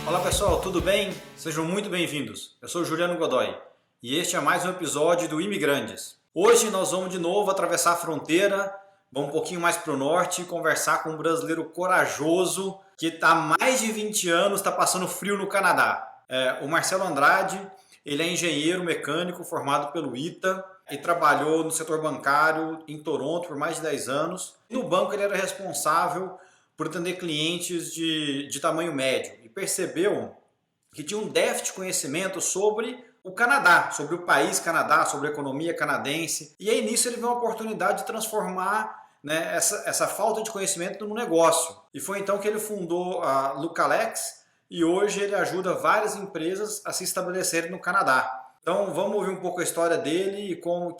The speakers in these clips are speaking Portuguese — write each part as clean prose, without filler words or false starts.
Olá pessoal, tudo bem? Sejam muito bem-vindos. Eu sou Juliano Godoy e este é mais um episódio do Imigrantes. Hoje nós vamos de novo atravessar a fronteira, vamos um pouquinho mais para o norte e conversar com um brasileiro corajoso que está há mais de 20 anos, está passando frio no Canadá. O Marcelo Andrade, ele é engenheiro mecânico formado pelo ITA e trabalhou no setor bancário em Toronto por mais de 10 anos. No banco ele era responsável por atender clientes de tamanho médio e percebeu que tinha um déficit de conhecimento sobre o Canadá, sobre o país Canadá, sobre a economia canadense. E aí nisso ele viu uma oportunidade de transformar, né, essa falta de conhecimento no negócio. E foi então que ele fundou a Lucalex e hoje ele ajuda várias empresas a se estabelecerem no Canadá. Então vamos ouvir um pouco a história dele e qual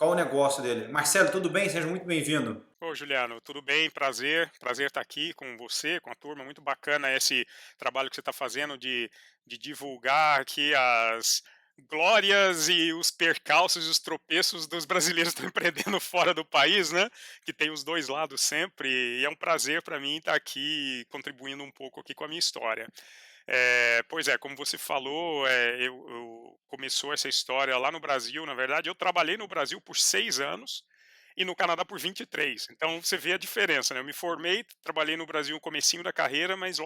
o negócio dele. Marcelo, tudo bem? Seja muito bem-vindo. Ô, Juliano, tudo bem? Prazer estar aqui com você, com a turma. Muito bacana esse trabalho que você está fazendo de divulgar aqui as glórias e os percalços e os tropeços dos brasileiros que estão empreendendo fora do país, né? Que tem os dois lados sempre. E é um prazer para mim estar aqui contribuindo um pouco aqui com a minha história. Pois é, como você falou, começou essa história lá no Brasil. Na verdade, eu trabalhei no Brasil por 6 anos e no Canadá por 23. Então você vê a diferença, né? Eu me formei, trabalhei no Brasil no comecinho da carreira, mas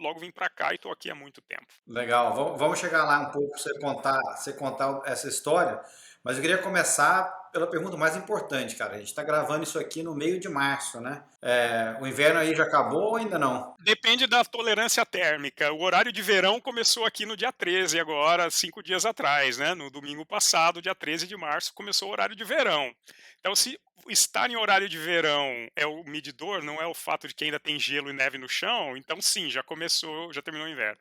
logo vim para cá e estou aqui há muito tempo. Legal, vamos chegar lá um pouco para você contar essa história, mas eu queria começar pela pergunta mais importante, cara. A gente está gravando isso aqui no meio de março, né? O inverno aí já acabou ou ainda não? Depende da tolerância térmica. O horário de verão começou aqui no dia 13, agora, 5 dias atrás, né? No domingo passado, dia 13 de março, começou o horário de verão. Então, se estar em horário de verão é o medidor, não é o fato de que ainda tem gelo e neve no chão, então sim, já começou, já terminou o inverno.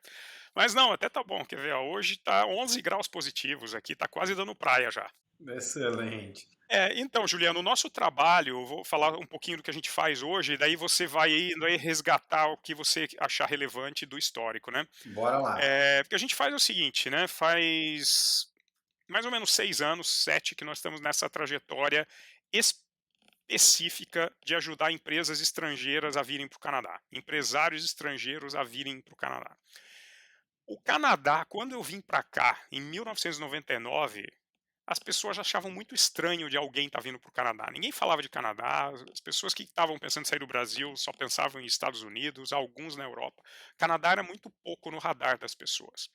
Mas não, até tá bom, quer ver? Ó, hoje tá 11 graus positivos aqui, tá quase dando praia já. Excelente. Então, Juliano, o nosso trabalho, eu vou falar um pouquinho do que a gente faz hoje, daí você vai indo aí resgatar o que você achar relevante do histórico, né? Bora lá. Porque a gente faz o seguinte, né? Faz mais ou menos 6 anos, 7, que nós estamos nessa trajetória específica de ajudar empresas estrangeiras a virem para o Canadá, empresários estrangeiros a virem para o Canadá. O Canadá, quando eu vim para cá, em 1999, as pessoas achavam muito estranho de alguém estar vindo para o Canadá. Ninguém falava de Canadá, as pessoas que estavam pensando em sair do Brasil só pensavam em Estados Unidos, alguns na Europa. Canadá era muito pouco no radar das pessoas.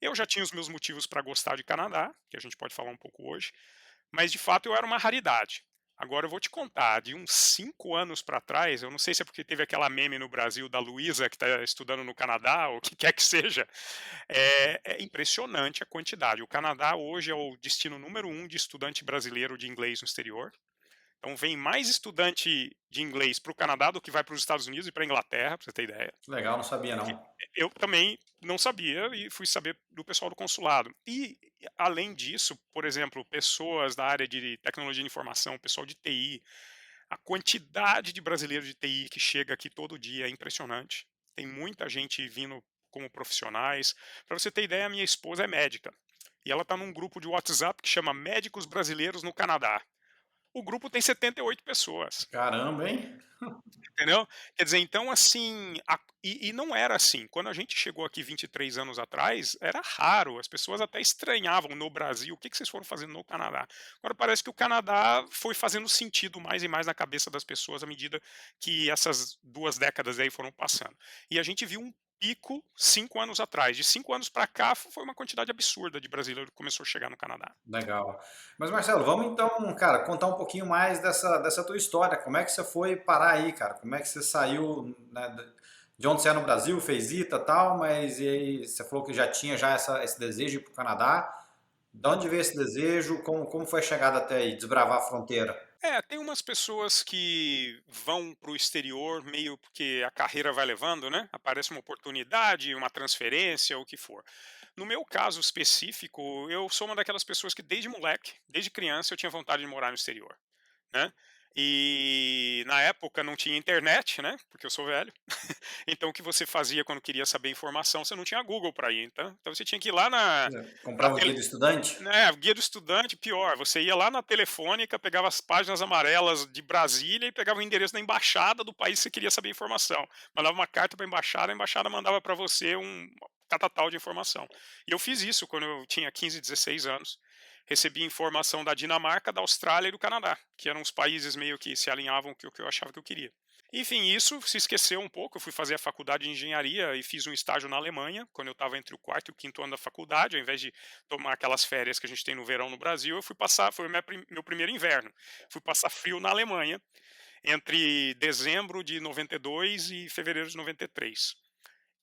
Eu já tinha os meus motivos para gostar de Canadá, que a gente pode falar um pouco hoje, mas de fato eu era uma raridade. Agora eu vou te contar, de uns 5 anos para trás, eu não sei se é porque teve aquela meme no Brasil da Luísa que está estudando no Canadá, ou o que quer que seja, é impressionante a quantidade. O Canadá hoje é o destino número 1 de estudante brasileiro de inglês no exterior. Então vem mais estudante de inglês para o Canadá do que vai para os Estados Unidos e para a Inglaterra, para você ter ideia. Legal, não sabia Que não. eu também não sabia e fui saber do pessoal do consulado. E, além disso, por exemplo, pessoas da área de tecnologia de informação, pessoal de TI, a quantidade de brasileiros de TI que chega aqui todo dia é impressionante. Tem muita gente vindo como profissionais. Para você ter ideia, a minha esposa é médica. E ela está num grupo de WhatsApp que chama Médicos Brasileiros no Canadá. O grupo tem 78 pessoas. Caramba, hein? Entendeu? Quer dizer, então assim, e não era assim. Quando a gente chegou aqui 23 anos atrás, era raro, as pessoas até estranhavam no Brasil, o que vocês foram fazendo no Canadá? Agora parece que o Canadá foi fazendo sentido mais e mais na cabeça das pessoas à medida que essas 2 décadas aí foram passando. E a gente viu um pico 5 anos atrás. De 5 anos para cá foi uma quantidade absurda de brasileiro que começou a chegar no Canadá. Legal. Mas Marcelo, vamos então, cara, contar um pouquinho mais dessa tua história. Como é que você foi parar aí, cara? Como é que você saiu, né, de onde você é no Brasil, fez ITA e tal, mas e aí você falou que já tinha esse desejo de ir para o Canadá. De onde veio esse desejo? Como foi a chegada até aí, desbravar a fronteira? Tem umas pessoas que vão para o exterior meio porque a carreira vai levando, né? Aparece uma oportunidade, uma transferência, o que for. No meu caso específico, eu sou uma daquelas pessoas que desde moleque, desde criança, eu tinha vontade de morar no exterior, né? E na época não tinha internet, né, porque eu sou velho. Então o que você fazia quando queria saber informação, você não tinha Google para ir, então você tinha que ir lá na Comprava o tele guia do estudante? né, guia do estudante, pior, você ia lá na Telefônica, pegava as páginas amarelas de Brasília e pegava o endereço da embaixada do país que você queria saber informação. Mandava uma carta para a embaixada mandava para você um catatal de informação. E eu fiz isso quando eu tinha 15, 16 anos. Recebi informação da Dinamarca, da Austrália e do Canadá, que eram os países meio que se alinhavam com o que eu achava que eu queria. Enfim, isso se esqueceu um pouco. Eu fui fazer a faculdade de engenharia e fiz um estágio na Alemanha, quando eu estava entre o quarto e o quinto ano da faculdade. Ao invés de tomar aquelas férias que a gente tem no verão no Brasil, eu fui passar, foi o meu primeiro inverno. Fui passar frio na Alemanha, entre dezembro de 92 e fevereiro de 93.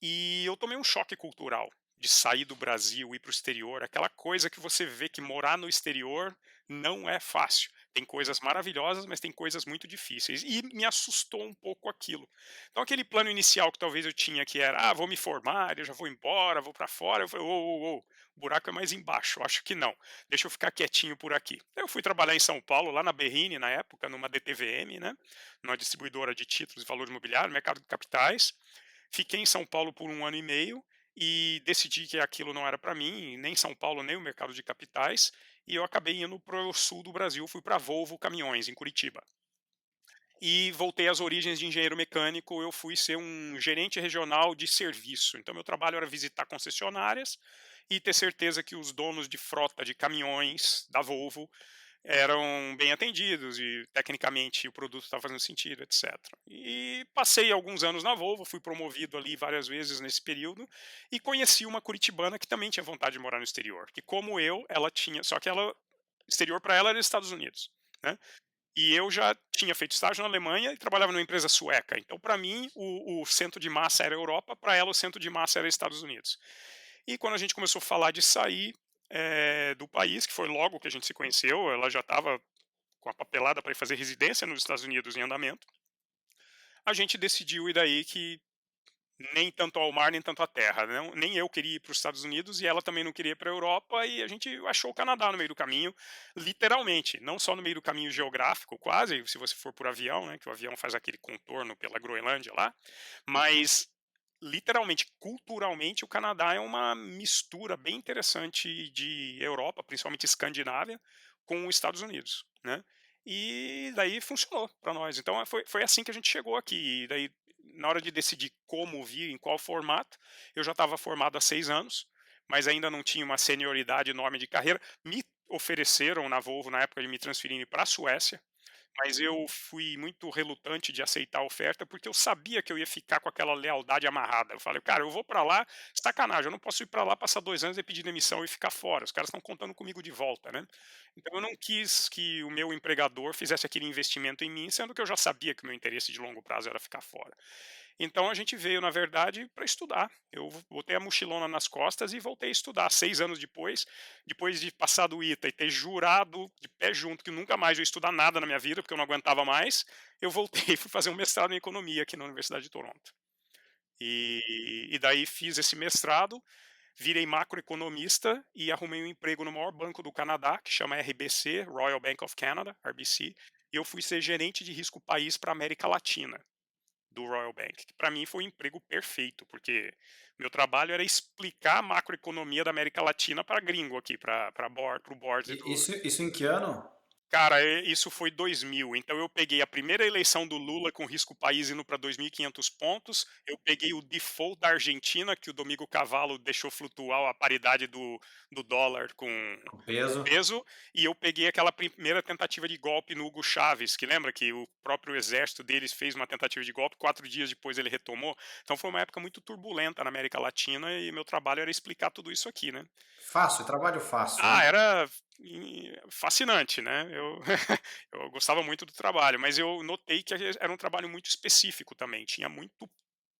E eu tomei um choque cultural de sair do Brasil, ir para o exterior, aquela coisa que você vê que morar no exterior não é fácil. Tem coisas maravilhosas, mas tem coisas muito difíceis. E me assustou um pouco aquilo. Então, aquele plano inicial que talvez eu tinha, que era, vou me formar, eu já vou embora, vou para fora, eu falei, o buraco é mais embaixo, eu acho que não. Deixa eu ficar quietinho por aqui. Eu fui trabalhar em São Paulo, lá na Berrine, na época, numa DTVM, né? Numa distribuidora de títulos de valor imobiliário, mercado de capitais. Fiquei em São Paulo por 1 ano e meio e decidi que aquilo não era para mim, nem São Paulo, nem o mercado de capitais, e eu acabei indo para o sul do Brasil, fui para Volvo Caminhões, em Curitiba. E voltei às origens de engenheiro mecânico, eu fui ser um gerente regional de serviço. Então, meu trabalho era visitar concessionárias e ter certeza que os donos de frota de caminhões da Volvo eram bem atendidos e tecnicamente o produto estava fazendo sentido, etc. E passei alguns anos na Volvo, fui promovido ali várias vezes nesse período e conheci uma curitibana que também tinha vontade de morar no exterior, que como eu, ela tinha, só que ela exterior para ela era Estados Unidos, né? E eu já tinha feito estágio na Alemanha e trabalhava numa empresa sueca. Então, para mim, o centro de massa era a Europa, para ela o centro de massa era Estados Unidos. E quando a gente começou a falar de sair do país, que foi logo que a gente se conheceu, ela já estava com a papelada para ir fazer residência nos Estados Unidos em andamento, a gente decidiu ir daí que nem tanto ao mar, nem tanto à terra. Não, nem eu queria ir para os Estados Unidos e ela também não queria ir para a Europa e a gente achou o Canadá no meio do caminho, literalmente, não só no meio do caminho geográfico, quase, se você for por avião, né, que o avião faz aquele contorno pela Groenlândia lá, mas literalmente, culturalmente, o Canadá é uma mistura bem interessante de Europa, principalmente Escandinávia, com os Estados Unidos, né? E daí funcionou para nós. Então foi assim que a gente chegou aqui. E daí, na hora de decidir como vir, em qual formato, eu já estava formado há 6 anos, mas ainda não tinha uma senioridade enorme de carreira. Me ofereceram na Volvo na época de me transferirem para a Suécia, mas eu fui muito relutante de aceitar a oferta, porque eu sabia que eu ia ficar com aquela lealdade amarrada. Eu falei: "Cara, eu vou para lá, sacanagem, eu não posso ir para lá, passar 2 anos e pedir demissão e ficar fora, os caras estão contando comigo de volta, né". Então eu não quis que o meu empregador fizesse aquele investimento em mim, sendo que eu já sabia que o meu interesse de longo prazo era ficar fora. Então a gente veio, na verdade, para estudar. Eu botei a mochilona nas costas e voltei a estudar. 6 anos depois de passar do ITA e ter jurado de pé junto que nunca mais eu ia estudar nada na minha vida, porque eu não aguentava mais, eu voltei e fui fazer um mestrado em economia aqui na Universidade de Toronto. E daí fiz esse mestrado, virei macroeconomista e arrumei um emprego no maior banco do Canadá, que chama RBC, Royal Bank of Canada, RBC, e eu fui ser gerente de risco país para a América Latina do Royal Bank, que para mim foi um emprego perfeito, porque meu trabalho era explicar a macroeconomia da América Latina para gringo aqui, para o board Isso em que ano? Cara, isso foi 2000, então eu peguei a primeira eleição do Lula com risco país indo para 2.500 pontos, eu peguei o default da Argentina, que o Domingo Cavallo deixou flutuar a paridade do dólar com Com o peso? peso, e eu peguei aquela primeira tentativa de golpe no Hugo Chávez, que lembra que o próprio exército deles fez uma tentativa de golpe, 4 dias depois ele retomou. Então foi uma época muito turbulenta na América Latina e meu trabalho era explicar tudo isso aqui, né? Fácil, trabalho fácil, hein? Era fascinante, né? Eu, eu gostava muito do trabalho, mas eu notei que era um trabalho muito específico também, tinha muito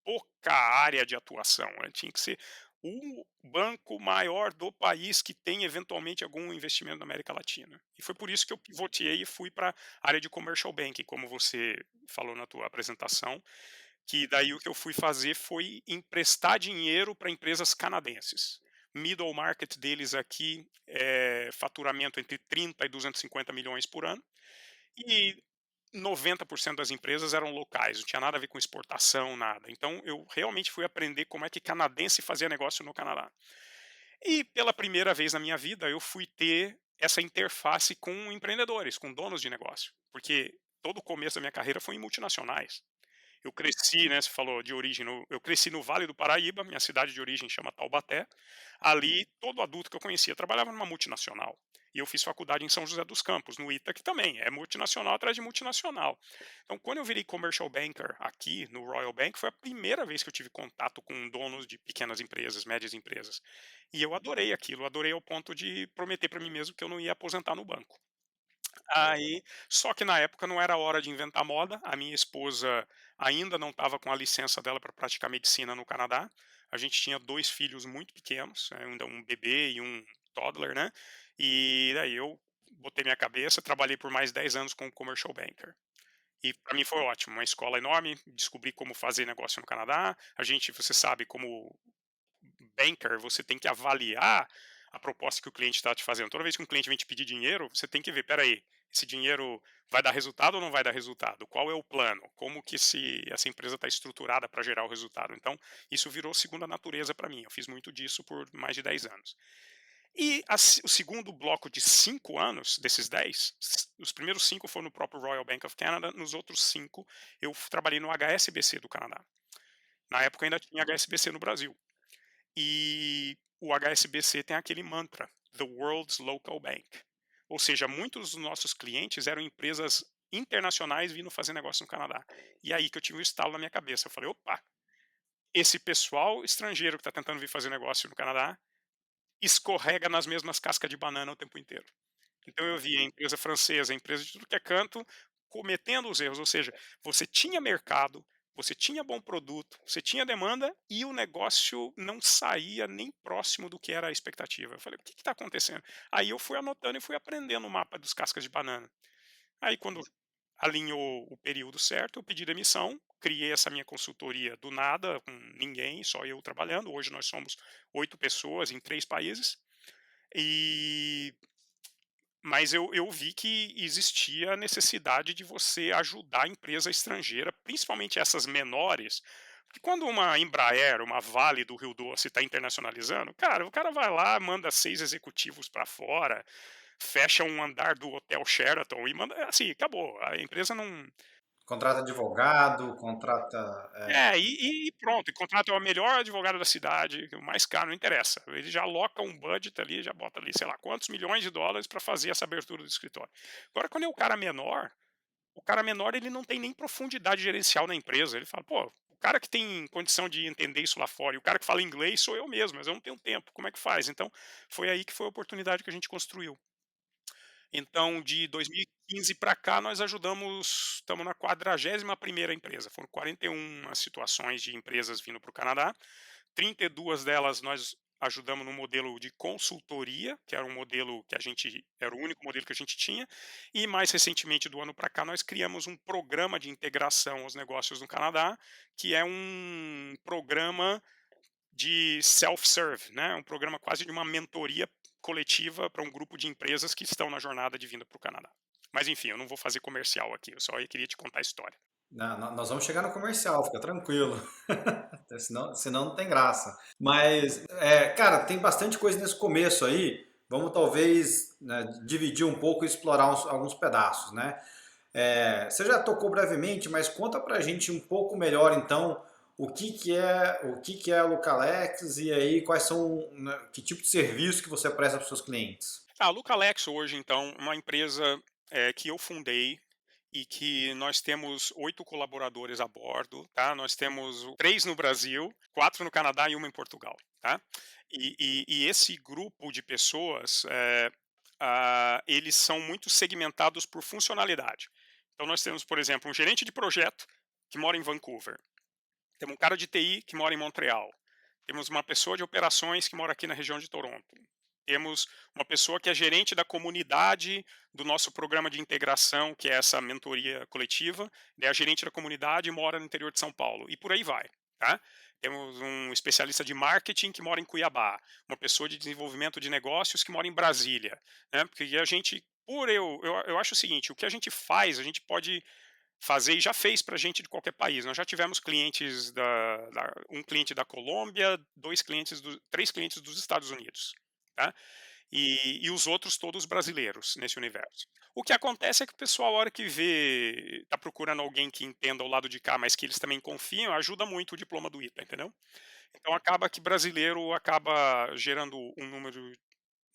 pouca área de atuação, né? Tinha que ser o banco maior do país que tem eventualmente algum investimento na América Latina. E foi por isso que eu pivoteei e fui para a área de commercial banking, como você falou na tua apresentação, que daí o que eu fui fazer foi emprestar dinheiro para empresas canadenses. Middle market deles aqui é faturamento entre 30 e 250 milhões por ano. E 90% das empresas eram locais, não tinha nada a ver com exportação, nada. Então eu realmente fui aprender como é que canadense fazia negócio no Canadá. E pela primeira vez na minha vida eu fui ter essa interface com empreendedores, com donos de negócio, porque todo o começo da minha carreira foi em multinacionais. Eu cresci, né, você falou de origem, eu cresci no Vale do Paraíba, minha cidade de origem chama Taubaté. Ali, todo adulto que eu conhecia trabalhava numa multinacional. E eu fiz faculdade em São José dos Campos, no ITA, que também é multinacional atrás de multinacional. Então, quando eu virei commercial banker aqui no Royal Bank, foi a primeira vez que eu tive contato com donos de pequenas empresas, médias empresas. E eu adorei aquilo, adorei ao ponto de prometer para mim mesmo que eu não ia aposentar no banco. Aí, só que na época não era hora de inventar moda, a minha esposa ainda não estava com a licença dela para praticar medicina no Canadá. A gente tinha 2 filhos muito pequenos, ainda um bebê e um toddler, né, e daí eu botei minha cabeça, trabalhei por mais 10 anos como commercial banker. E para mim foi ótimo, uma escola enorme, descobri como fazer negócio no Canadá. Você sabe, como banker, você tem que avaliar a proposta que o cliente está te fazendo. Toda vez que um cliente vem te pedir dinheiro, você tem que ver, peraí, esse dinheiro vai dar resultado ou não vai dar resultado? Qual é o plano? Como que essa empresa está estruturada para gerar o resultado? Então, isso virou segunda natureza para mim. Eu fiz muito disso por mais de 10 anos. E o segundo bloco de 5 anos, desses 10, os primeiros 5 foram no próprio Royal Bank of Canada, nos outros 5 eu trabalhei no HSBC do Canadá. Na época ainda tinha HSBC no Brasil. E o HSBC tem aquele mantra, The World's Local Bank. Ou seja, muitos dos nossos clientes eram empresas internacionais vindo fazer negócio no Canadá. E aí que eu tive um estalo na minha cabeça. Eu falei, opa, esse pessoal estrangeiro que está tentando vir fazer negócio no Canadá escorrega nas mesmas cascas de banana o tempo inteiro. Então eu via a empresa francesa, a empresa de tudo que é canto, cometendo os erros, ou seja, você tinha mercado, você tinha bom produto, você tinha demanda e o negócio não saía nem próximo do que era a expectativa. Eu falei, o que está acontecendo? Aí eu fui anotando e fui aprendendo o mapa dos cascas de banana. Aí quando alinhou o período certo, eu pedi demissão, criei essa minha consultoria do nada, com ninguém, só eu trabalhando. Hoje nós somos 8 pessoas em 3 países. E mas eu vi que existia a necessidade de você ajudar a empresa estrangeira, principalmente essas menores, porque quando uma Embraer, uma Vale do Rio Doce está internacionalizando, cara, o cara vai lá, manda 6 executivos para fora, fecha um andar do Hotel Sheraton e manda, assim, acabou. A empresa não. Contrata advogado, contrata. E pronto, e contrata o melhor advogado da cidade, o mais caro, não interessa. Ele já aloca um budget ali, já bota ali, sei lá, quantos milhões de dólares para fazer essa abertura do escritório. Agora, quando é o cara menor ele não tem nem profundidade gerencial na empresa. Ele fala, pô, o cara que tem condição de entender isso lá fora, e o cara que fala inglês sou eu mesmo, mas eu não tenho tempo. Como é que faz? Então, foi aí que foi a oportunidade que a gente construiu. Então, de 2015 para cá, nós ajudamos, estamos na 41ª empresa. Foram 41 situações de empresas vindo para o Canadá. 32 delas nós ajudamos no modelo de consultoria, que era um modelo que a gente era o único modelo que a gente tinha, e mais recentemente do ano para cá nós criamos um programa de integração aos negócios no Canadá, que é um programa de self-serve, né? Um programa quase de uma mentoria coletiva para um grupo de empresas que estão na jornada de vinda para o Canadá. Mas enfim, eu não vou fazer comercial aqui, eu só queria te contar a história. Não, nós vamos chegar no comercial, fica tranquilo. Senão não tem graça. Mas, cara, tem bastante coisa nesse começo aí. Vamos talvez, né, dividir um pouco e explorar alguns pedaços, né? Você já tocou brevemente, mas conta pra gente um pouco melhor então o que que é a Lucalex e aí quais são, né, que tipo de serviço que você presta para os seus clientes. A Lucalex hoje, então, é uma empresa que eu fundei e que nós temos 8 colaboradores a bordo, tá? Nós temos 3 no Brasil, 4 no Canadá e uma em Portugal, tá? E esse grupo de pessoas, eles são muito segmentados por funcionalidade. Então nós temos, por exemplo, um gerente de projeto que mora em Vancouver. Temos um cara de TI que mora em Montreal. Temos uma pessoa de operações que mora aqui na região de Toronto. Temos uma pessoa que é gerente da comunidade do nosso programa de integração, que é essa mentoria coletiva, é a gerente da comunidade e mora no interior de São Paulo. E por aí vai. Tá? Temos um especialista de marketing que mora em Cuiabá, uma pessoa de desenvolvimento de negócios que mora em Brasília. Né? Porque a gente Eu acho o seguinte, o que a gente faz, a gente pode fazer e já fez para gente de qualquer país. Nós já tivemos clientes um cliente da Colômbia, 3 clientes dos Estados Unidos, tá? E os outros todos brasileiros nesse universo. O que acontece é que o pessoal, a hora que vê, tá procurando alguém que entenda o lado de cá, mas que eles também confiam, ajuda muito o diploma do ITA, entendeu? Então acaba que brasileiro acaba gerando um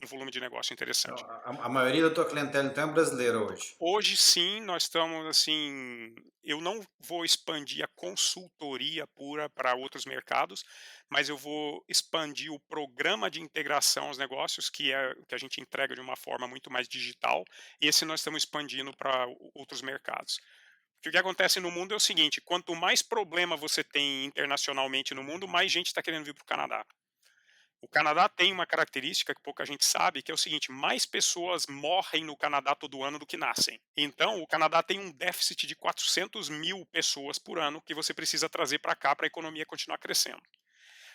volume de negócio Então, interessante. a maioria da tua clientela então é brasileira hoje. Hoje sim, nós estamos assim, eu não vou expandir a consultoria pura para outros mercados, mas eu vou expandir o programa de integração aos negócios, que é o que a gente entrega de uma forma muito mais digital. Esse nós estamos expandindo para outros mercados. Porque o que acontece no mundo é o seguinte: quanto mais problema você tem internacionalmente no mundo, mais gente está querendo vir para o Canadá. O Canadá tem uma característica que pouca gente sabe, que é o seguinte: mais pessoas morrem no Canadá todo ano do que nascem. Então, o Canadá tem um déficit de 400 mil pessoas por ano que você precisa trazer para cá para a economia continuar crescendo.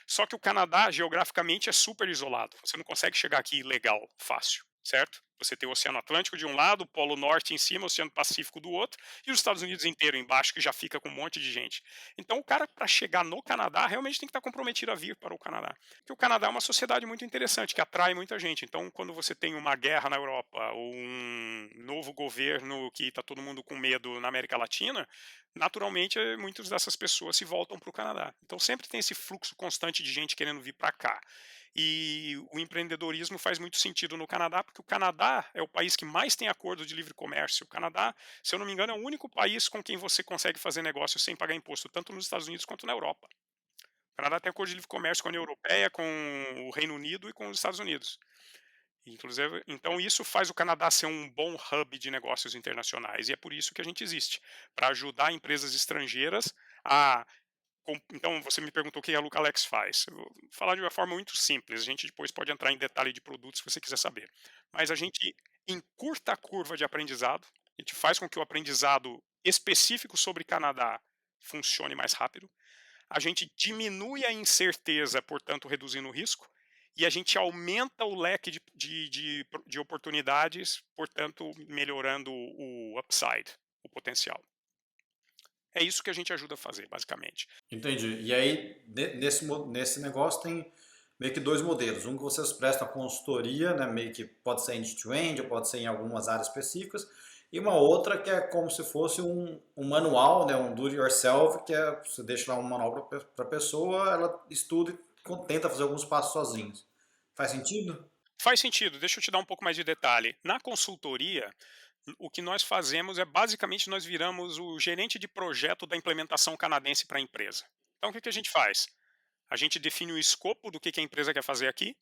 Só que o Canadá, geograficamente, é super isolado. Você não consegue chegar aqui legal, fácil, certo? Você tem o Oceano Atlântico de um lado, o Polo Norte em cima, o Oceano Pacífico do outro, e os Estados Unidos inteiro embaixo, que já fica com um monte de gente. Então, o cara, para chegar no Canadá, realmente tem que estar comprometido a vir para o Canadá. Porque o Canadá é uma sociedade muito interessante, que atrai muita gente. Então, quando você tem uma guerra na Europa, ou um novo governo que está todo mundo com medo na América Latina, naturalmente, muitas dessas pessoas se voltam para o Canadá. Então, sempre tem esse fluxo constante de gente querendo vir para cá. E o empreendedorismo faz muito sentido no Canadá, porque o Canadá é o país que mais tem acordo de livre comércio. O Canadá, se eu não me engano, é o único país com quem você consegue fazer negócio sem pagar imposto, tanto nos Estados Unidos quanto na Europa. O Canadá tem acordo de livre comércio com a União Europeia, com o Reino Unido e com os Estados Unidos. Inclusive, então isso faz o Canadá ser um bom hub de negócios internacionais, e é por isso que a gente existe, para ajudar empresas estrangeiras a. Então, você me perguntou o que a Lucalex faz. Eu vou falar de uma forma muito simples, a gente depois pode entrar em detalhe de produtos se você quiser saber. Mas a gente encurta a curva de aprendizado, a gente faz com que o aprendizado específico sobre Canadá funcione mais rápido, a gente diminui a incerteza, portanto, reduzindo o risco, e a gente aumenta o leque de oportunidades, portanto, melhorando o upside, o potencial. É isso que a gente ajuda a fazer, basicamente. Entendi. E aí, nesse negócio tem meio que dois modelos. Um que vocês prestam consultoria, né, meio que pode ser end-to-end, ou pode ser em algumas áreas específicas, e uma outra que é como se fosse um manual, né, um do-it-yourself, que é você deixa lá um manual para a pessoa, ela estuda e tenta fazer alguns passos sozinhos. Faz sentido? Faz sentido, deixa eu te dar um pouco mais de detalhe. Na consultoria, o que nós fazemos é basicamente nós viramos o gerente de projeto da implementação canadense para a empresa. Então, o que a gente faz? A gente define o escopo do que a empresa quer fazer aqui,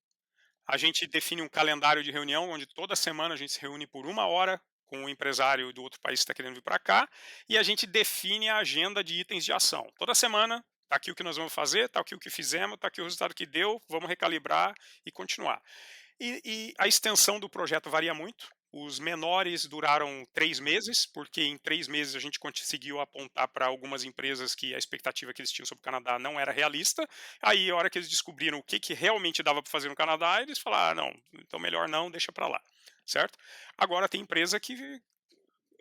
a gente define um calendário de reunião, onde toda semana a gente se reúne por 1 hora com o empresário do outro país que está querendo vir para cá, e a gente define a agenda de itens de ação. Toda semana, está aqui o que nós vamos fazer, está aqui o que fizemos, está aqui o resultado que deu, vamos recalibrar e continuar. E a extensão do projeto varia muito. Os menores duraram 3 meses, porque em 3 meses a gente conseguiu apontar para algumas empresas que a expectativa que eles tinham sobre o Canadá não era realista. Aí, a hora que eles descobriram o que realmente dava para fazer no Canadá, eles falaram: ah, não, então melhor não, deixa para lá, certo? Agora, tem empresa que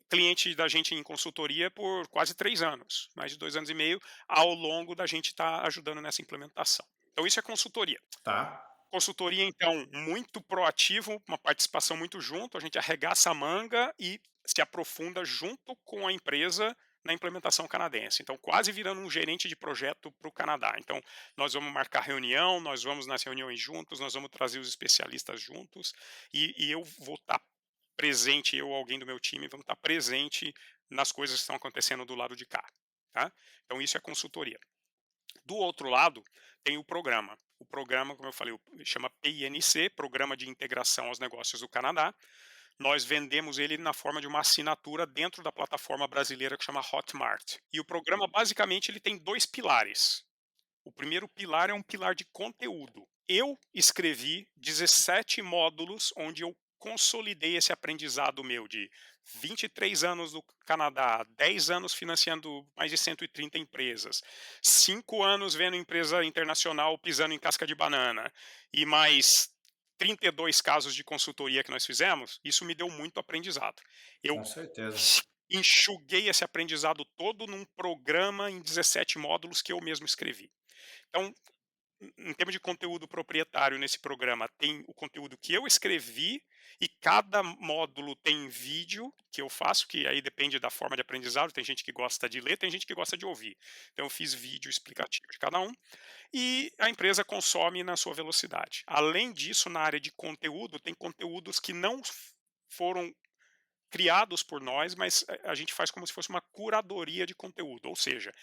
cliente da gente em consultoria por quase 3 anos, mais de 2 anos e meio, ao longo da gente estar ajudando nessa implementação. Então, isso é consultoria. Tá. Consultoria, então, muito proativo, uma participação muito junto, a gente arregaça a manga e se aprofunda junto com a empresa na implementação canadense. Então, quase virando um gerente de projeto para o Canadá. Então, nós vamos marcar reunião, nós vamos nas reuniões juntos, nós vamos trazer os especialistas juntos, e eu vou estar presente, eu ou alguém do meu time, vamos estar presente nas coisas que estão acontecendo do lado de cá. Tá? Então, isso é consultoria. Do outro lado, tem o programa. O programa, como eu falei, chama PINC, Programa de Integração aos Negócios do Canadá. Nós vendemos ele na forma de uma assinatura dentro da plataforma brasileira que chama Hotmart. E o programa, basicamente, ele tem 2 pilares. O primeiro pilar é um pilar de conteúdo. Eu escrevi 17 módulos onde eu consolidei esse aprendizado meu de 23 anos no Canadá, 10 anos financiando mais de 130 empresas, 5 anos vendo empresa internacional pisando em casca de banana, e mais 32 casos de consultoria que nós fizemos, isso me deu muito aprendizado. Eu Com certeza. enxuguei esse aprendizado todo num programa em 17 módulos que eu mesmo escrevi. Então, em termos de conteúdo proprietário nesse programa, tem o conteúdo que eu escrevi e cada módulo tem vídeo que eu faço, que aí depende da forma de aprendizado. Tem gente que gosta de ler, tem gente que gosta de ouvir. Então, eu fiz vídeo explicativo de cada um e a empresa consome na sua velocidade. Além disso, na área de conteúdo, tem conteúdos que não foram criados por nós, mas a gente faz como se fosse uma curadoria de conteúdo, ou seja,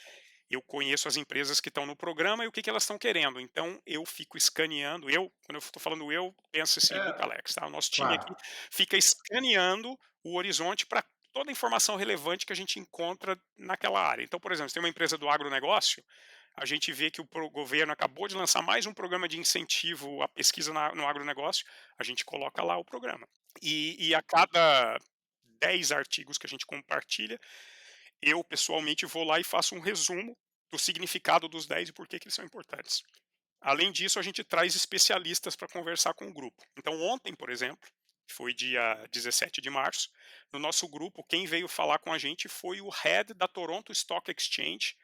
eu conheço as empresas que estão no programa e o que elas estão querendo. Então, eu fico escaneando. Quando eu estou falando eu, pensa esse É, Lucalex, tá? O nosso time claro. aqui fica escaneando o horizonte para toda a informação relevante que a gente encontra naquela área. Então, por exemplo, se tem uma empresa do agronegócio, a gente vê que o governo acabou de lançar mais um programa de incentivo à pesquisa no agronegócio, a gente coloca lá o programa. E a cada 10 artigos que a gente compartilha, eu pessoalmente vou lá e faço um resumo do significado dos 10 e por que eles são importantes. Além disso, a gente traz especialistas para conversar com o grupo. Então, ontem, por exemplo, que foi dia 17 de março, no nosso grupo, quem veio falar com a gente foi o head da Toronto Stock Exchange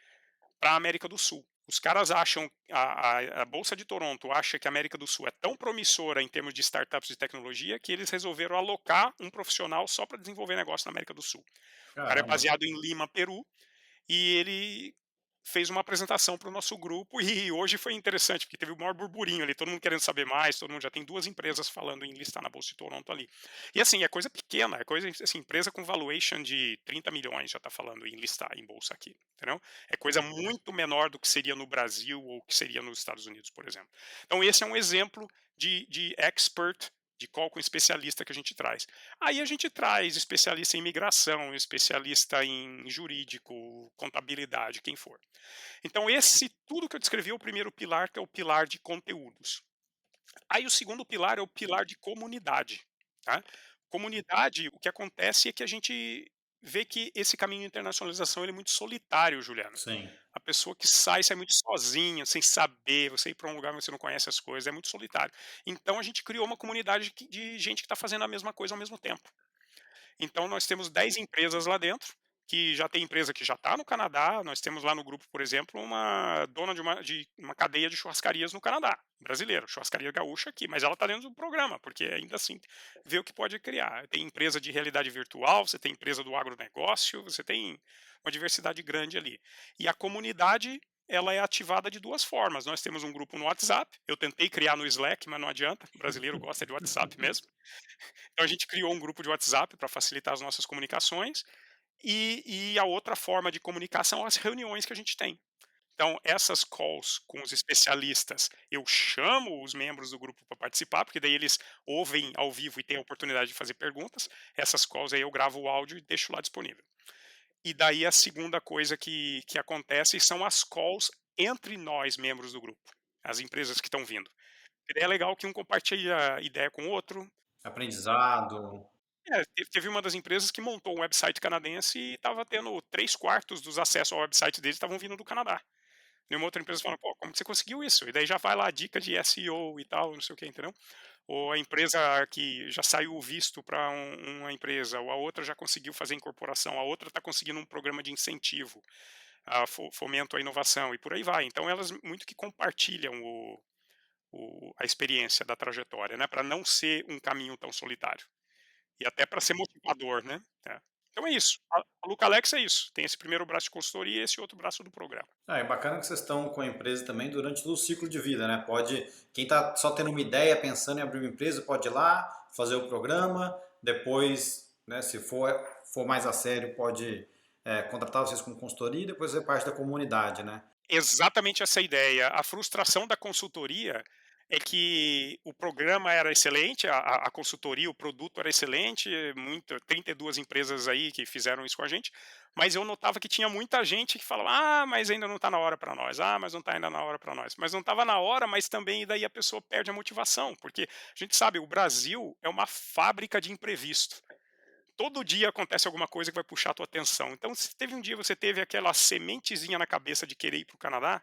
para a América do Sul. Os caras acham, a Bolsa de Toronto acha que a América do Sul é tão promissora em termos de startups de tecnologia que eles resolveram alocar um profissional só para desenvolver negócio na América do Sul. O cara é Caramba. baseado em Lima, Peru, e ele fez uma apresentação para o nosso grupo e hoje foi interessante, porque teve o maior burburinho ali, todo mundo querendo saber mais, todo mundo já tem 2 empresas falando em listar na Bolsa de Toronto ali. E assim, é coisa pequena, é coisa assim, empresa com valuation de 30 milhões já está falando em listar em bolsa aqui, entendeu? É coisa muito menor do que seria no Brasil ou que seria nos Estados Unidos, por exemplo. Então esse é um exemplo de expert de qual com especialista que a gente traz. Aí a gente traz especialista em imigração, especialista em jurídico, contabilidade, quem for. Então esse tudo que eu descrevi é o primeiro pilar, que é o pilar de conteúdos. Aí o segundo pilar é o pilar de comunidade, tá? Comunidade, o que acontece é que a gente vê que esse caminho de internacionalização ele é muito solitário, Juliano. Sim. A pessoa que sai muito sozinha, sem saber, você ir para um lugar onde você não conhece as coisas, é muito solitário. Então a gente criou uma comunidade de gente que está fazendo a mesma coisa ao mesmo tempo. Então nós temos 10 empresas lá dentro, que já tem empresa que já está no Canadá. Nós temos lá no grupo, por exemplo, uma dona de uma cadeia de churrascarias no Canadá, brasileira, churrascaria gaúcha aqui, mas ela está dentro do programa, porque ainda assim vê o que pode criar. Tem empresa de realidade virtual, você tem empresa do agronegócio, você tem uma diversidade grande ali. E a comunidade ela é ativada de 2 formas. Nós temos um grupo no WhatsApp, eu tentei criar no Slack, mas não adianta, o brasileiro gosta de WhatsApp mesmo. Então a gente criou um grupo de WhatsApp para facilitar as nossas comunicações e a outra forma de comunicação são as reuniões que a gente tem. Então, essas calls com os especialistas, eu chamo os membros do grupo para participar, porque daí eles ouvem ao vivo e têm a oportunidade de fazer perguntas. Essas calls aí eu gravo o áudio e deixo lá disponível. E daí a segunda coisa que acontece são as calls entre nós, membros do grupo, as empresas que estão vindo. É legal que um compartilha ideia com o outro. Aprendizado. Teve uma das empresas que montou um website canadense e estava tendo 3/4 dos acessos ao website deles estavam vindo do Canadá. E uma outra empresa falando: "Pô, como que você conseguiu isso?" E daí já vai lá a dica de SEO e tal, não sei o que, entendeu? Ou a empresa que já saiu o visto para uma empresa, ou a outra já conseguiu fazer incorporação, a outra está conseguindo um programa de incentivo, a fomento à inovação e por aí vai. Então elas muito que compartilham a experiência da trajetória, né, para não ser um caminho tão solitário. E até para ser motivador, né. É. Então é isso, a Lucalex é isso, tem esse primeiro braço de consultoria e esse outro braço do programa. Ah, é bacana que vocês estão com a empresa também durante todo o ciclo de vida, né? Quem está só tendo uma ideia, pensando em abrir uma empresa, pode ir lá, fazer o programa, depois, né, se for mais a sério, pode contratar vocês como consultoria e depois fazer parte da comunidade, né? Exatamente essa ideia. A frustração da consultoria é que o programa era excelente, a consultoria, o produto era excelente, 32 empresas aí que fizeram isso com a gente, mas eu notava que tinha muita gente que falava: "Ah, mas ainda não está na hora para nós. Ah, mas não está ainda na hora para nós". Mas não estava na hora, mas também daí a pessoa perde a motivação, porque a gente sabe, o Brasil é uma fábrica de imprevisto. Todo dia acontece alguma coisa que vai puxar a tua atenção. Então, se teve um dia você teve aquela sementezinha na cabeça de querer ir para o Canadá,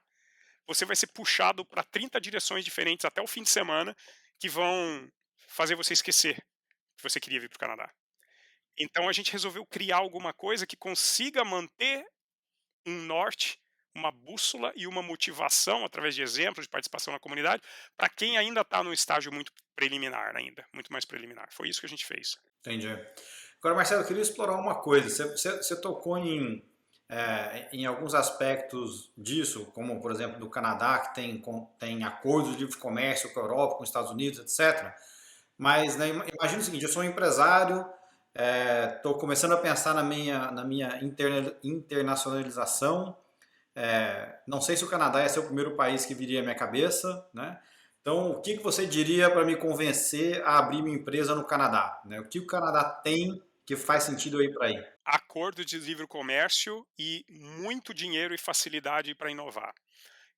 você vai ser puxado para 30 direções diferentes até o fim de semana que vão fazer você esquecer que você queria vir para o Canadá. Então a gente resolveu criar alguma coisa que consiga manter um norte, uma bússola e uma motivação através de exemplos de participação na comunidade, para quem ainda está no estágio muito preliminar ainda, muito mais preliminar. Foi isso que a gente fez. Entendi. Agora, Marcelo, eu queria explorar uma coisa. Você tocou em alguns aspectos disso, como, por exemplo, do Canadá, que tem acordos de livre comércio com a Europa, com os Estados Unidos, etc. Mas né, imagina o seguinte, eu sou um empresário, estou começando a pensar na minha internacionalização. Não sei se o Canadá ia ser o primeiro país que viria à minha cabeça, né? Então, o que você diria para me convencer a abrir minha empresa no Canadá, né? O que o Canadá tem que faz sentido aí para ir? Acordo de livre comércio e muito dinheiro e facilidade para inovar.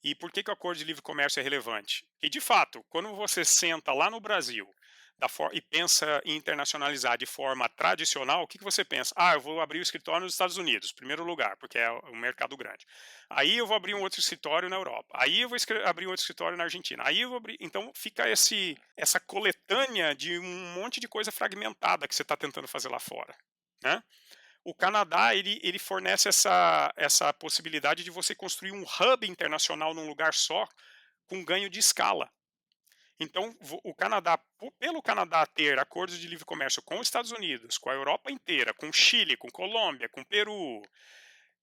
E por que o acordo de livre comércio é relevante? E, de fato, quando você senta lá no Brasil e pensa em internacionalizar de forma tradicional, o que você pensa? Ah, eu vou abrir o escritório nos Estados Unidos, primeiro lugar, porque é um mercado grande. Aí eu vou abrir um outro escritório na Europa. Aí eu vou abrir um outro escritório na Argentina. Aí eu vou abrir. Então fica essa coletânea de um monte de coisa fragmentada que você está tentando fazer lá fora, né? O Canadá ele fornece essa possibilidade de você construir um hub internacional num lugar só, com ganho de escala. Então, o Canadá, pelo Canadá ter acordos de livre comércio com os Estados Unidos, com a Europa inteira, com Chile, com Colômbia, com Peru,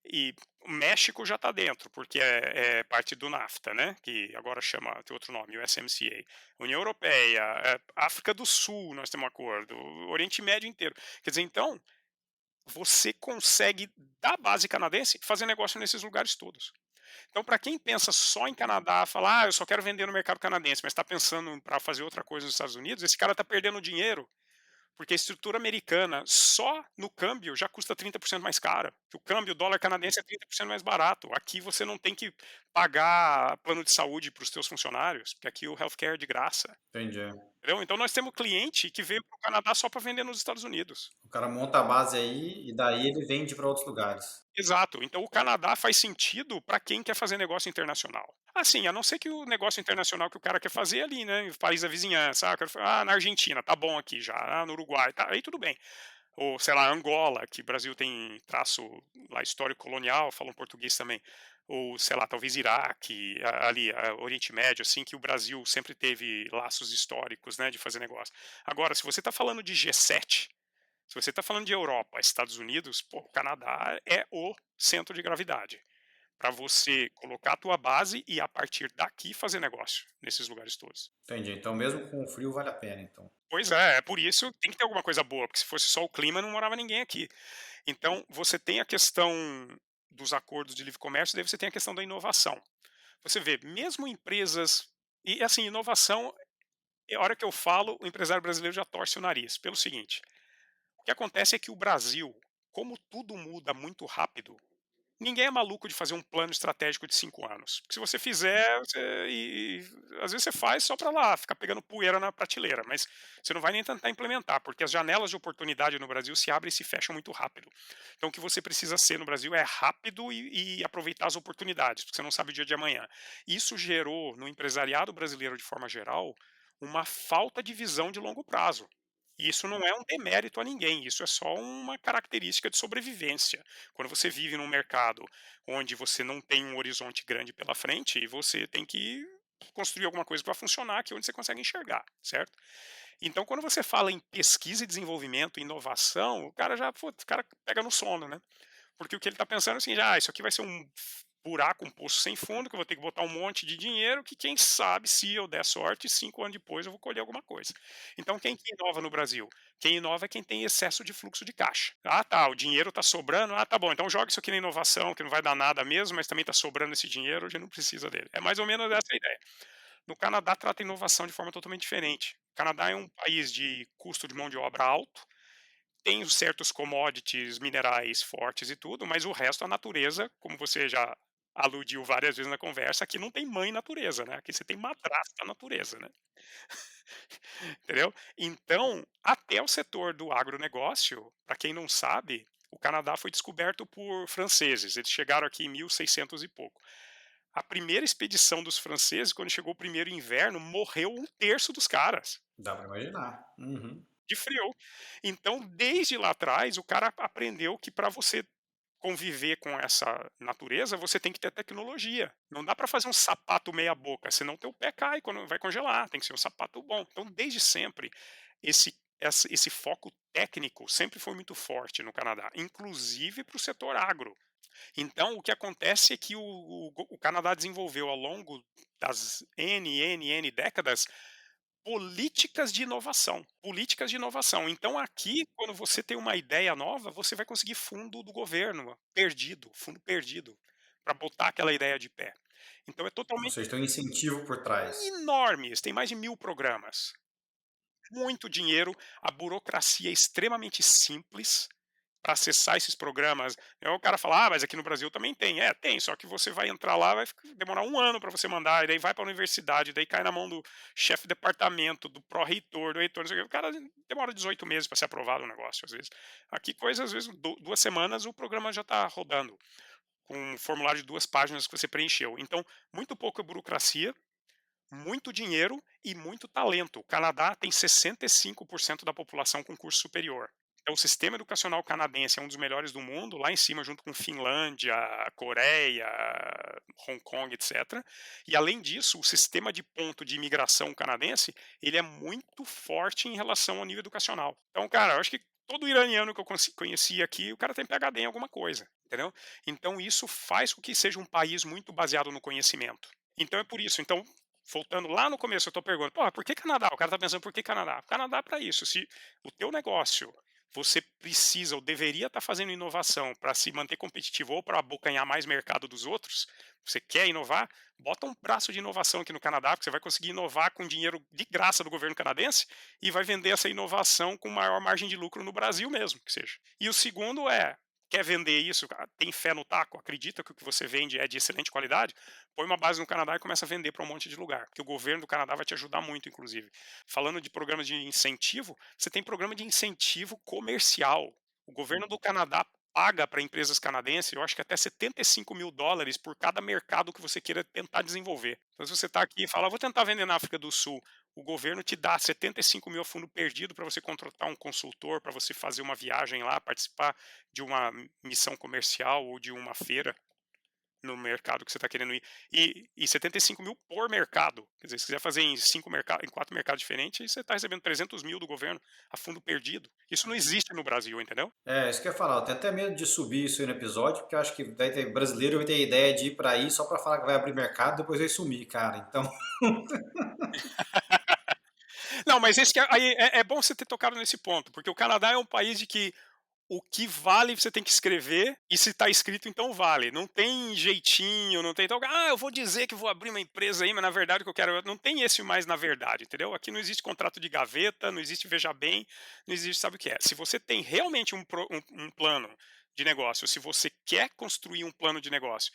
e o México já está dentro, porque é parte do NAFTA, né? Que agora tem outro nome, o USMCA. União Europeia, África do Sul, nós temos um acordo, o Oriente Médio inteiro. Quer dizer, então, você consegue, da base canadense, fazer negócio nesses lugares todos. Então, para quem pensa só em Canadá, fala, eu só quero vender no mercado canadense, mas está pensando para fazer outra coisa nos Estados Unidos, esse cara está perdendo dinheiro, porque a estrutura americana, só no câmbio, já custa 30% mais cara. O câmbio, o dólar canadense é 30% mais barato. Aqui você não tem que pagar plano de saúde para os seus funcionários, porque aqui o healthcare é de graça. Entendi. Entendeu? Então, nós temos cliente que veio para o Canadá só para vender nos Estados Unidos. O cara monta a base aí e daí ele vende para outros lugares. Exato. Então o Canadá faz sentido para quem quer fazer negócio internacional. Assim, a não ser que o negócio internacional que o cara quer fazer é ali, né, no país da vizinhança. Na Argentina, tá bom aqui já. No Uruguai, tá, aí tudo bem. Ou, sei lá, Angola, que o Brasil tem traço lá histórico colonial, falam português também. Ou, sei lá, talvez Iraque, Oriente Médio, assim, que o Brasil sempre teve laços históricos, né, de fazer negócio. Agora, se você está falando de G7, se você está falando de Europa, Estados Unidos, pô, o Canadá é o centro de gravidade para você colocar a tua base e a partir daqui fazer negócio nesses lugares todos. Entendi. Então, mesmo com o frio, vale a pena, então. Pois é por isso tem que ter alguma coisa boa, porque se fosse só o clima não morava ninguém aqui. Então você tem a questão dos acordos de livre comércio, daí você tem a questão da inovação. Você vê, mesmo empresas e assim, inovação, a hora que eu falo, o empresário brasileiro já torce o nariz, pelo seguinte: o que acontece é que o Brasil, como tudo muda muito rápido, ninguém é maluco de fazer um plano estratégico de 5 anos. Porque se você fizer, às vezes você faz só para lá, ficar pegando poeira na prateleira, mas você não vai nem tentar implementar, porque as janelas de oportunidade no Brasil se abrem e se fecham muito rápido. Então o que você precisa ser no Brasil é rápido e aproveitar as oportunidades, porque você não sabe o dia de amanhã. Isso gerou no empresariado brasileiro de forma geral uma falta de visão de longo prazo. E isso não é um demérito a ninguém, isso é só uma característica de sobrevivência. Quando você vive num mercado onde você não tem um horizonte grande pela frente, e você tem que construir alguma coisa para funcionar aqui onde você consegue enxergar, certo? Então, quando você fala em pesquisa e desenvolvimento, inovação, o cara pega no sono, né? Porque o que ele está pensando é assim, isso aqui vai ser um buraco, um poço sem fundo, que eu vou ter que botar um monte de dinheiro, que quem sabe, se eu der sorte, 5 anos depois eu vou colher alguma coisa. Então quem que inova no Brasil? Quem inova é quem tem excesso de fluxo de caixa. Ah, tá, o dinheiro está sobrando, tá bom, então joga isso aqui na inovação, que não vai dar nada mesmo, mas também está sobrando esse dinheiro, a gente não precisa dele. É mais ou menos essa a ideia. No Canadá trata a inovação de forma totalmente diferente. O Canadá é um país de custo de mão de obra alto, tem certos commodities, minerais fortes e tudo, mas o resto, a natureza, como você já aludiu várias vezes na conversa, aqui não tem mãe natureza, né? Aqui você tem madrasta natureza, né? Entendeu? Então, até o setor do agronegócio, para quem não sabe, o Canadá foi descoberto por franceses. Eles chegaram aqui em 1600 e pouco. A primeira expedição dos franceses, quando chegou o primeiro inverno, morreu um terço dos caras, Dá para imaginar. Uhum. de frio. Então, desde lá atrás, o cara aprendeu que para você conviver com essa natureza, você tem que ter tecnologia. Não dá para fazer um sapato meia boca, senão teu pé cai quando vai congelar, tem que ser um sapato bom. Então, desde sempre, esse foco técnico sempre foi muito forte no Canadá, inclusive para o setor agro. Então, o que acontece é que o Canadá desenvolveu ao longo das N décadas políticas de inovação, políticas de inovação. Então aqui, quando você tem uma ideia nova, você vai conseguir fundo do governo perdido, fundo perdido, para botar aquela ideia de pé. Então é Ou totalmente seja, tem um incentivo por trás. enormes, tem mais de 1000 programas, muito dinheiro, a burocracia é extremamente simples para acessar esses programas. Aí o cara fala: "Ah, mas aqui no Brasil também tem". É, tem, só que você vai entrar lá, vai demorar um ano para você mandar, e daí vai para a universidade, daí cai na mão do chefe de departamento, do pró-reitor, do reitor, não sei o quê. O cara demora 18 meses para ser aprovado o negócio, às vezes. Aqui coisa, às vezes, 2 semanas o programa já está rodando, com um formulário de 2 páginas que você preencheu. Então, muito pouca burocracia, muito dinheiro e muito talento. O Canadá tem 65% da população com curso superior. Então, o sistema educacional canadense é um dos melhores do mundo, lá em cima, junto com Finlândia, Coreia, Hong Kong, etc. E, além disso, o sistema de ponto de imigração canadense, ele é muito forte em relação ao nível educacional. Então, cara, eu acho que todo iraniano que eu conheci aqui, o cara tem PhD em alguma coisa, entendeu? Então, isso faz com que seja um país muito baseado no conhecimento. Então, é por isso. Então, voltando lá no começo, eu tô perguntando, porra, por que Canadá? O cara tá pensando, por que Canadá? Canadá é para isso. Se o teu negócio você precisa ou deveria estar fazendo inovação para se manter competitivo ou para abocanhar mais mercado dos outros, você quer inovar, bota um braço de inovação aqui no Canadá, porque você vai conseguir inovar com dinheiro de graça do governo canadense e vai vender essa inovação com maior margem de lucro no Brasil mesmo, que seja. E o segundo é, quer vender isso, tem fé no taco, acredita que o que você vende é de excelente qualidade, põe uma base no Canadá e começa a vender para um monte de lugar, porque o governo do Canadá vai te ajudar muito, inclusive. Falando de programas de incentivo, você tem programa de incentivo comercial. O governo do Canadá paga para empresas canadenses, eu acho que até $75.000 por cada mercado que você queira tentar desenvolver. Então, se você está aqui e fala, vou tentar vender na África do Sul, o governo te dá 75 mil a fundo perdido para você contratar um consultor, para você fazer uma viagem lá, participar de uma missão comercial ou de uma feira no mercado que você está querendo ir. E 75 mil por mercado. Quer dizer, se quiser fazer em 4 mercados diferentes, você está recebendo 300 mil do governo a fundo perdido. Isso não existe no Brasil, entendeu? É, isso que eu ia falar. Eu tenho até medo de subir isso aí no episódio, porque eu acho que vai ter brasileiro vai ter ideia de ir para aí só para falar que vai abrir mercado, depois vai sumir, cara. Então, Não, mas esse que aí é bom você ter tocado nesse ponto, porque o Canadá é um país de que o que vale você tem que escrever, e se está escrito, então vale. Não tem jeitinho, não tem. Então, eu vou dizer que vou abrir uma empresa aí, mas na verdade o que eu quero. Não tem esse mais na verdade, entendeu? Aqui não existe contrato de gaveta, não existe veja bem, não existe sabe o que é. Se você tem realmente um plano de negócio, se você quer construir um plano de negócio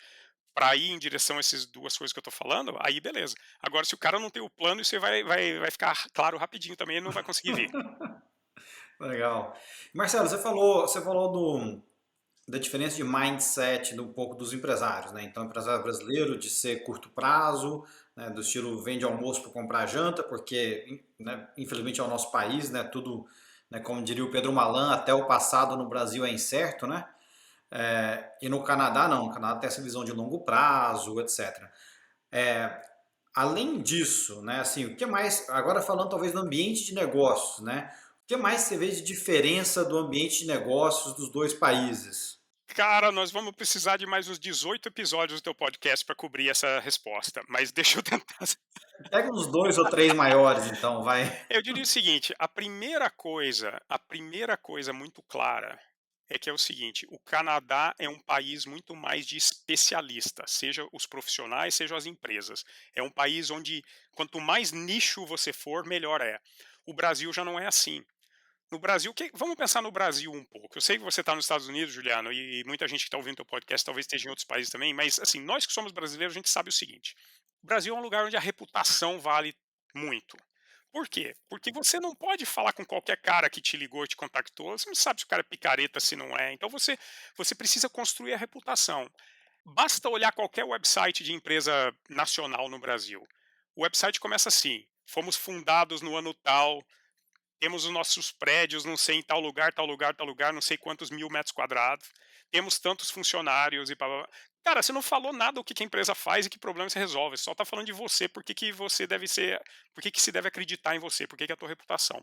para ir em direção a essas duas coisas que eu estou falando, aí beleza. Agora, se o cara não tem o plano, isso vai ficar claro rapidinho também, ele não vai conseguir ver. legal. Marcelo, você falou da diferença de mindset um pouco dos empresários, né? Então, o empresário brasileiro de ser curto prazo, né? Do estilo vende almoço para comprar janta, porque, né, infelizmente é o nosso país, né? Tudo, né, como diria o Pedro Malan, até o passado no Brasil é incerto, né? E no Canadá não, no Canadá tem essa visão de longo prazo, etc. Além disso, né, assim, o que mais, agora falando talvez do ambiente de negócios, né? O que mais você vê de diferença do ambiente de negócios dos dois países? Cara, nós vamos precisar de mais uns 18 episódios do teu podcast para cobrir essa resposta, mas deixa eu tentar. Pega uns dois ou três maiores, então, vai. Eu diria o seguinte, a primeira coisa muito clara é que é o seguinte, o Canadá é um país muito mais de especialista, seja os profissionais, seja as empresas. É um país onde quanto mais nicho você for, melhor é. O Brasil já não é assim. No Brasil, vamos pensar no Brasil um pouco. Eu sei que você está nos Estados Unidos, Juliano, e muita gente que está ouvindo teu podcast talvez esteja em outros países também, mas assim, nós que somos brasileiros, a gente sabe o seguinte: o Brasil é um lugar onde a reputação vale muito. Por quê? Porque você não pode falar com qualquer cara que te ligou e te contactou, você não sabe se o cara é picareta, se não é. Então você precisa construir a reputação. Basta olhar qualquer website de empresa nacional no Brasil. O website começa assim: fomos fundados no ano tal, temos os nossos prédios, não sei, em tal lugar, tal lugar, tal lugar, não sei quantos mil metros quadrados, temos tantos funcionários e blá, blá, blá. Cara, você não falou nada o que que a empresa faz e que problema você resolve. Você só está falando de você, por que que você deve ser, por que que se deve acreditar em você, por que que é a tua reputação.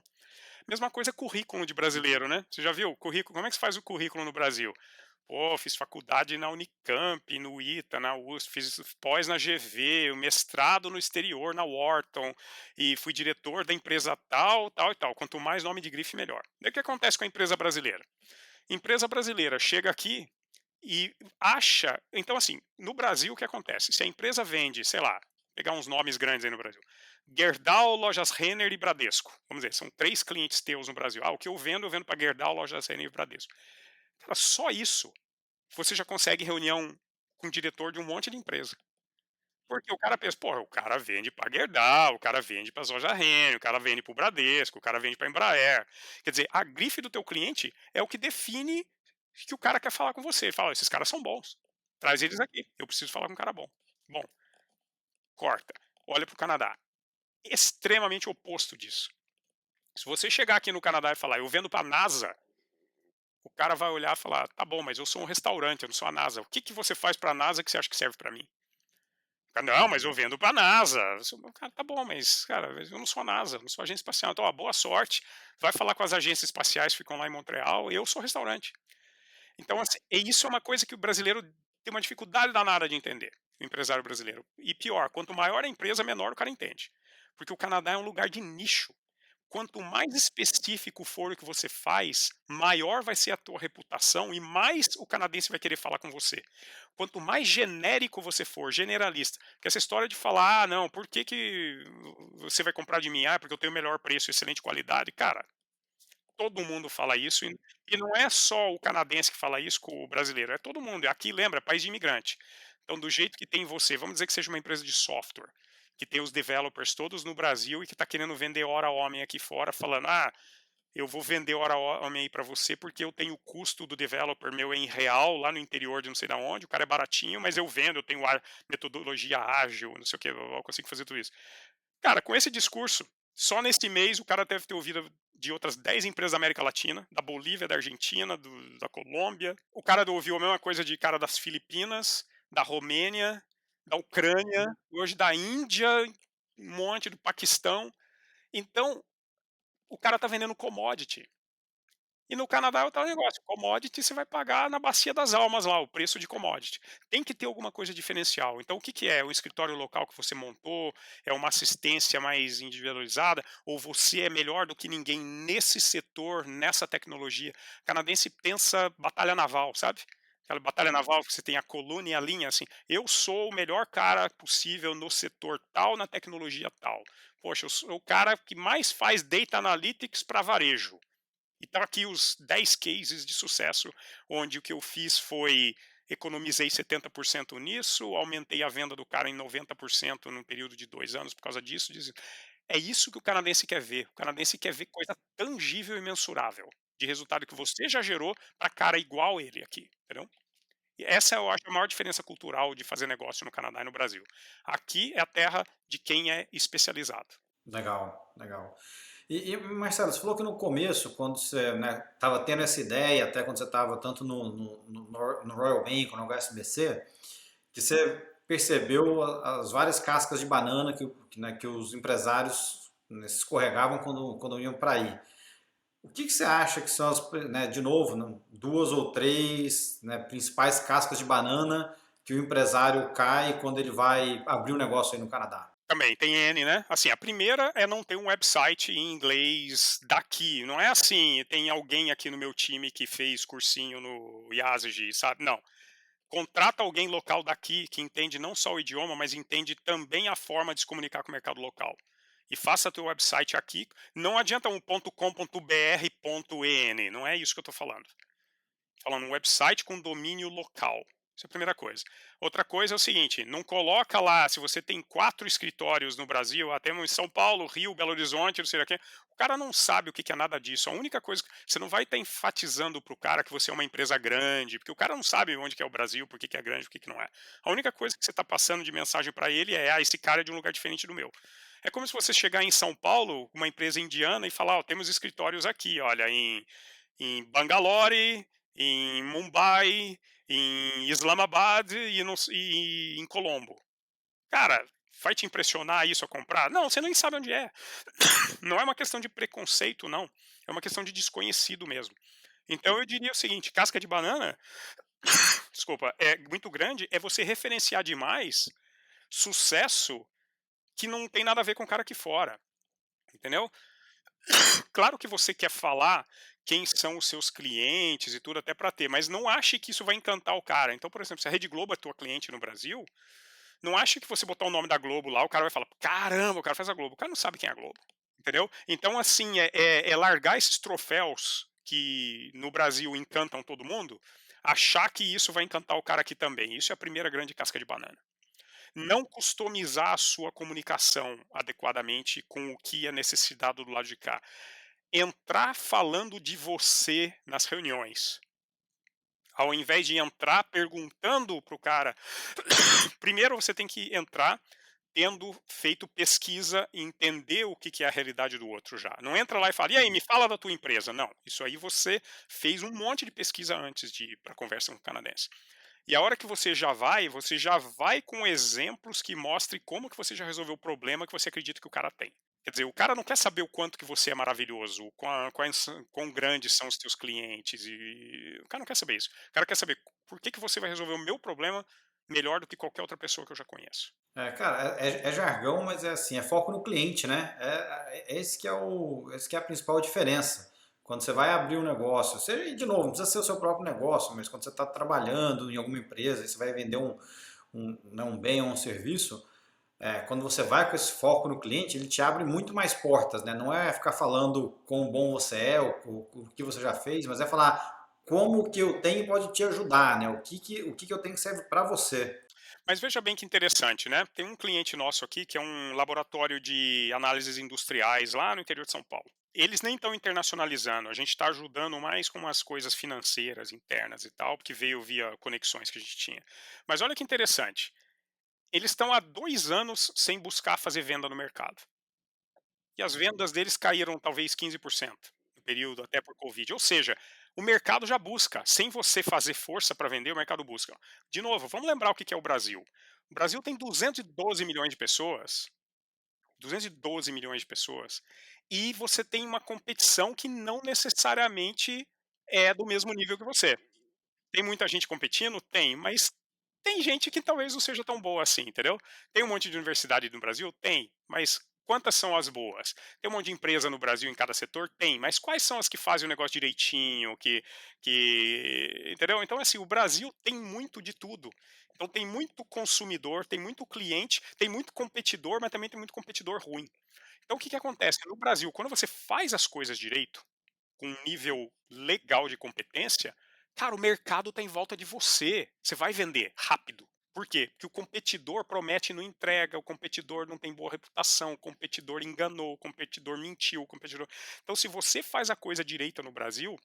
Mesma coisa currículo de brasileiro, né? Você já viu o currículo? Como é que se faz o currículo no Brasil? Pô, fiz faculdade na Unicamp, no ITA, na USP, fiz pós na GV, o mestrado no exterior, na Wharton, e fui diretor da empresa tal, tal e tal. Quanto mais nome de grife, melhor. Daí o que acontece com a empresa brasileira? Empresa brasileira chega aqui e acha. Então, assim, no Brasil, o que acontece? Se a empresa vende, sei lá, pegar uns nomes grandes aí no Brasil: Gerdau, Lojas Renner e Bradesco. Vamos dizer, são 3 clientes teus no Brasil. Ah, o que eu vendo para Gerdau, Lojas Renner e Bradesco. Cara, só isso você já consegue reunião com o diretor de um monte de empresa. Porque o cara pensa, pô, o cara vende para Gerdau, o cara vende para Loja Renner, o cara vende para o Bradesco, o cara vende para Embraer. Quer dizer, a grife do teu cliente é o que define que o cara quer falar com você. Ele fala: esses caras são bons, traz eles aqui, eu preciso falar com um cara bom. Bom, corta, olha para o Canadá. Extremamente oposto disso. Se você chegar aqui no Canadá e falar: eu vendo para a NASA, o cara vai olhar e falar: tá bom, mas eu sou um restaurante, eu não sou a NASA. O que que você faz para a NASA que você acha que serve para mim? Não, mas eu vendo para a NASA. Cara, tá bom, mas, cara, eu não sou a NASA, não sou agência espacial. Então, ó, boa sorte. Vai falar com as agências espaciais que ficam lá em Montreal. Eu sou restaurante. Então, assim, e isso é uma coisa que o brasileiro tem uma dificuldade danada de entender, o empresário brasileiro. E pior, quanto maior a empresa, menor o cara entende. Porque o Canadá é um lugar de nicho. Quanto mais específico for o que você faz, maior vai ser a tua reputação e mais o canadense vai querer falar com você. Quanto mais genérico você for, generalista, porque essa história de falar: ah, não, por que que você vai comprar de mim? Ah, porque eu tenho melhor preço e excelente qualidade. Cara, todo mundo fala isso e não é só o canadense que fala isso com o brasileiro, é todo mundo. E aqui, lembra, é país de imigrante. Então, do jeito que tem você, vamos dizer que seja uma empresa de software, que tem os developers todos no Brasil e que está querendo vender hora homem aqui fora, falando: ah, eu vou vender hora homem aí para você porque eu tenho o custo do developer meu em real, lá no interior de não sei da onde, o cara é baratinho, mas eu vendo, eu tenho a metodologia ágil, não sei o que, eu consigo fazer tudo isso. Cara, com esse discurso, só nesse mês o cara deve ter ouvido de outras 10 empresas da América Latina, da Bolívia, da Argentina, da Colômbia. O cara ouviu a mesma coisa de cara das Filipinas, da Romênia, da Ucrânia, hoje da Índia, um monte do Paquistão. Então, o cara tá vendendo commodity. E no Canadá é o tal negócio, commodity você vai pagar na bacia das almas lá, o preço de commodity. Tem que ter alguma coisa diferencial. Então o que que é? Um escritório local que você montou? É uma assistência mais individualizada? Ou você é melhor do que ninguém nesse setor, nessa tecnologia? O canadense pensa batalha naval, sabe? Aquela batalha naval que você tem a coluna e a linha, assim, eu sou o melhor cara possível no setor tal, na tecnologia tal. Poxa, eu sou o cara que mais faz data analytics para varejo. Então aqui os 10 cases de sucesso, onde o que eu fiz foi economizei 70% nisso, aumentei a venda do cara em 90% num período de 2 anos por causa disso. É isso que o canadense quer ver. O canadense quer ver coisa tangível e mensurável de resultado que você já gerou para cara igual ele aqui, entendeu? E essa eu acho a maior diferença cultural de fazer negócio no Canadá e no Brasil. Aqui é a terra de quem é especializado. Legal, legal. Marcelo, você falou que no começo, quando você estava tendo essa ideia, até quando você estava tanto no Royal Bank ou no HSBC, que você percebeu as várias cascas de banana que os empresários, né, se escorregavam quando iam para aí. O que você acha que são, de novo, né, duas ou três, né, principais cascas de banana que o empresário cai quando ele vai abrir um negócio aí no Canadá? Também tem N, né? Assim, a primeira é não ter um website em inglês daqui. Não é assim, tem alguém aqui no meu time que fez cursinho no Yazigi, sabe? Não. Contrata alguém local daqui que entende não só o idioma, mas entende também a forma de se comunicar com o mercado local. E faça teu website aqui. Não adianta um .com.br.en, não é isso que eu estou falando. Falando um website com domínio local. Isso é a primeira coisa. Outra coisa é o seguinte, não coloca lá, se você tem 4 escritórios no Brasil, até em São Paulo, Rio, Belo Horizonte, não sei o quê, o cara não sabe o que que é nada disso. A única coisa você não vai estar enfatizando para o cara que você é uma empresa grande, porque o cara não sabe onde que é o Brasil, por que que é grande, por que que não é. A única coisa que você está passando de mensagem para ele é: "Ah, esse cara é de um lugar diferente do meu". É como se você chegar em São Paulo, uma empresa indiana, e falar: "Ó, temos escritórios aqui, olha, em Bangalore, em Mumbai, em Islamabad e em Colombo". Cara, vai te impressionar isso a comprar? Não, você nem sabe onde é. Não é uma questão de preconceito, não. É uma questão de desconhecido mesmo. Então eu diria o seguinte: casca de banana, desculpa, é muito grande, é você referenciar demais sucesso que não tem nada a ver com o cara aqui fora, entendeu? Claro que você quer falar quem são os seus clientes e tudo até para ter, mas não ache que isso vai encantar o cara. Então, por exemplo, se a Rede Globo é tua cliente no Brasil, não ache que você botar o nome da Globo lá, o cara vai falar: "Caramba, o cara faz a Globo". O cara não sabe quem é a Globo, entendeu? Então, assim, é largar esses troféus que no Brasil encantam todo mundo, achar que isso vai encantar o cara aqui também. Isso é a primeira grande casca de banana. Não customizar a sua comunicação adequadamente com o que é necessitado do lado de cá. Entrar falando de você nas reuniões, ao invés de entrar perguntando para o cara. Primeiro você tem que entrar tendo feito pesquisa e entender o que que é a realidade do outro já. Não entra lá e fala: "E aí, me fala da tua empresa". Não, isso aí você fez um monte de pesquisa antes de ir para a conversa com o canadense. E a hora que você já vai com exemplos que mostrem como que você já resolveu o problema que você acredita que o cara tem. Quer dizer, o cara não quer saber o quanto que você é maravilhoso, quão grandes são os teus clientes, e o cara não quer saber isso. O cara quer saber por que que você vai resolver o meu problema melhor do que qualquer outra pessoa que eu já conheço. Cara, é jargão, mas é assim, é foco no cliente, né? Esse que é esse que é a principal diferença. Quando você vai abrir um negócio, seja, e de novo, não precisa ser o seu próprio negócio, mas quando você está trabalhando em alguma empresa e você vai vender né, um bem ou um serviço, quando você vai com esse foco no cliente, ele te abre muito mais portas, né? Não é ficar falando quão bom você é, o que você já fez, mas é falar como o que eu tenho pode te ajudar, né? O que eu tenho que serve para você. Mas veja bem que interessante, né? Tem um cliente nosso aqui que é um laboratório de análises industriais lá no interior de São Paulo. Eles nem estão internacionalizando, a gente está ajudando mais com as coisas financeiras internas e tal, porque veio via conexões que a gente tinha. Mas olha que interessante, eles estão há 2 anos sem buscar fazer venda no mercado. E as vendas deles caíram talvez 15% no período, até por Covid. Ou seja, o mercado já busca, sem você fazer força para vender, o mercado busca. De novo, vamos lembrar o que que é o Brasil. O Brasil tem 212 milhões de pessoas, 212 milhões de pessoas, e você tem uma competição que não necessariamente é do mesmo nível que você. Tem muita gente competindo? Tem, mas tem gente que talvez não seja tão boa assim, entendeu? Tem um monte de universidade no Brasil? Tem, mas quantas são as boas? Tem um monte de empresa no Brasil em cada setor? Tem, mas quais são as que fazem o negócio direitinho, entendeu? Então, assim, o Brasil tem muito de tudo. Então tem muito consumidor, tem muito cliente, tem muito competidor, mas também tem muito competidor ruim. Então o que que acontece? No Brasil, quando você faz as coisas direito, com um nível legal de competência, cara, o mercado está em volta de você. Você vai vender rápido. Por quê? Porque o competidor promete e não entrega, o competidor não tem boa reputação, o competidor enganou, o competidor mentiu, o competidor. Então, se você faz a coisa direita no Brasil,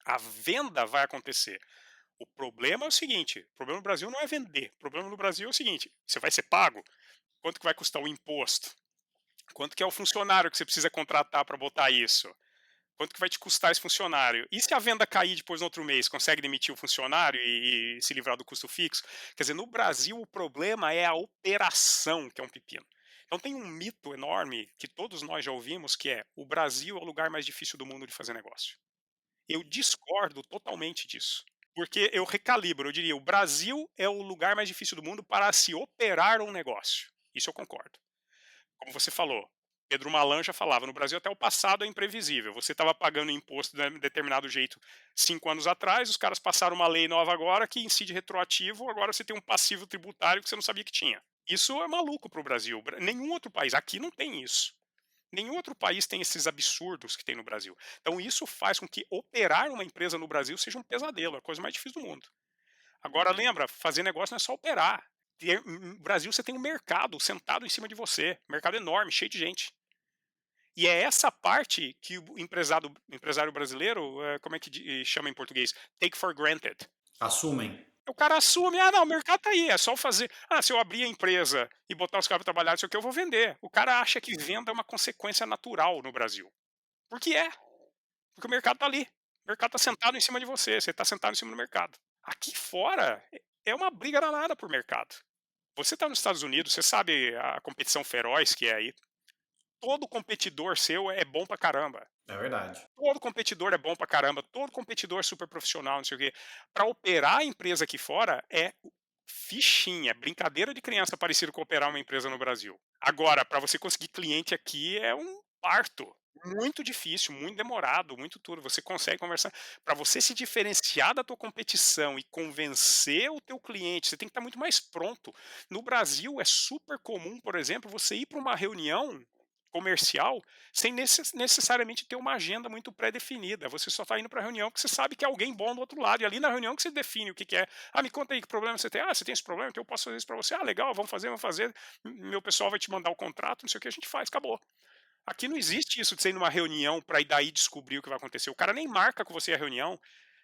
a venda vai acontecer. O problema é o seguinte: o problema no Brasil não é vender. O problema no Brasil é o seguinte: você vai ser pago? Quanto que vai custar o imposto? Quanto que é o funcionário que você precisa contratar para botar isso? Quanto que vai te custar esse funcionário? E se a venda cair depois no outro mês, consegue demitir o funcionário e se livrar do custo fixo? Quer dizer, no Brasil o problema é a operação, que é um pepino. Então tem um mito enorme que todos nós já ouvimos, que é: o Brasil é o lugar mais difícil do mundo de fazer negócio. Eu discordo totalmente disso. Porque eu recalibro, eu diria, o Brasil é o lugar mais difícil do mundo para se operar um negócio. Isso eu concordo. Como você falou, Pedro Malan já falava: no Brasil até o passado é imprevisível. Você estava pagando imposto de determinado jeito 5 anos atrás, os caras passaram uma lei nova agora que incide retroativo, agora você tem um passivo tributário que você não sabia que tinha. Isso é maluco para o Brasil. Nenhum outro país, aqui não tem isso. Nenhum outro país tem esses absurdos que tem no Brasil. Então isso faz com que operar uma empresa no Brasil seja um pesadelo, a coisa mais difícil do mundo. Agora lembra, fazer negócio não é só operar. No Brasil você tem um mercado sentado em cima de você, mercado enorme, cheio de gente. E é essa parte que o empresário brasileiro, como é que chama em português? Take for granted. Assumem. O cara assume, não, o mercado tá aí, é só fazer. Se eu abrir a empresa e botar os caras para trabalhar, isso aqui eu vou vender. O cara acha que venda é uma consequência natural no Brasil. Porque é, porque o mercado tá ali. O mercado tá sentado em cima de você tá sentado em cima do mercado. Aqui fora é uma briga danada por mercado. Você tá nos Estados Unidos, você sabe a competição feroz que é aí. Todo competidor seu é bom pra caramba. É verdade. Todo competidor é bom pra caramba, todo competidor é super profissional, não sei o quê. Pra operar a empresa aqui fora é fichinha, brincadeira de criança parecido com operar uma empresa no Brasil. Agora, para você conseguir cliente aqui é um parto. Muito difícil, muito demorado, muito tudo. Você consegue conversar. Para você se diferenciar da tua competição e convencer o teu cliente, você tem que estar muito mais pronto. No Brasil é super comum, por exemplo, você ir para uma reunião comercial sem necessariamente ter uma agenda muito pré-definida. Você só está indo para a reunião porque você sabe que é alguém bom do outro lado. E ali na reunião que você define o que, que é. Me conta aí que problema você tem. Você tem esse problema, então eu posso fazer isso para você. Legal, vamos fazer, vamos fazer. Meu pessoal vai te mandar o contrato, não sei o que, a gente faz, acabou. Aqui não existe isso de você ir numa reunião para ir daí descobrir o que vai acontecer. O cara nem marca com você a reunião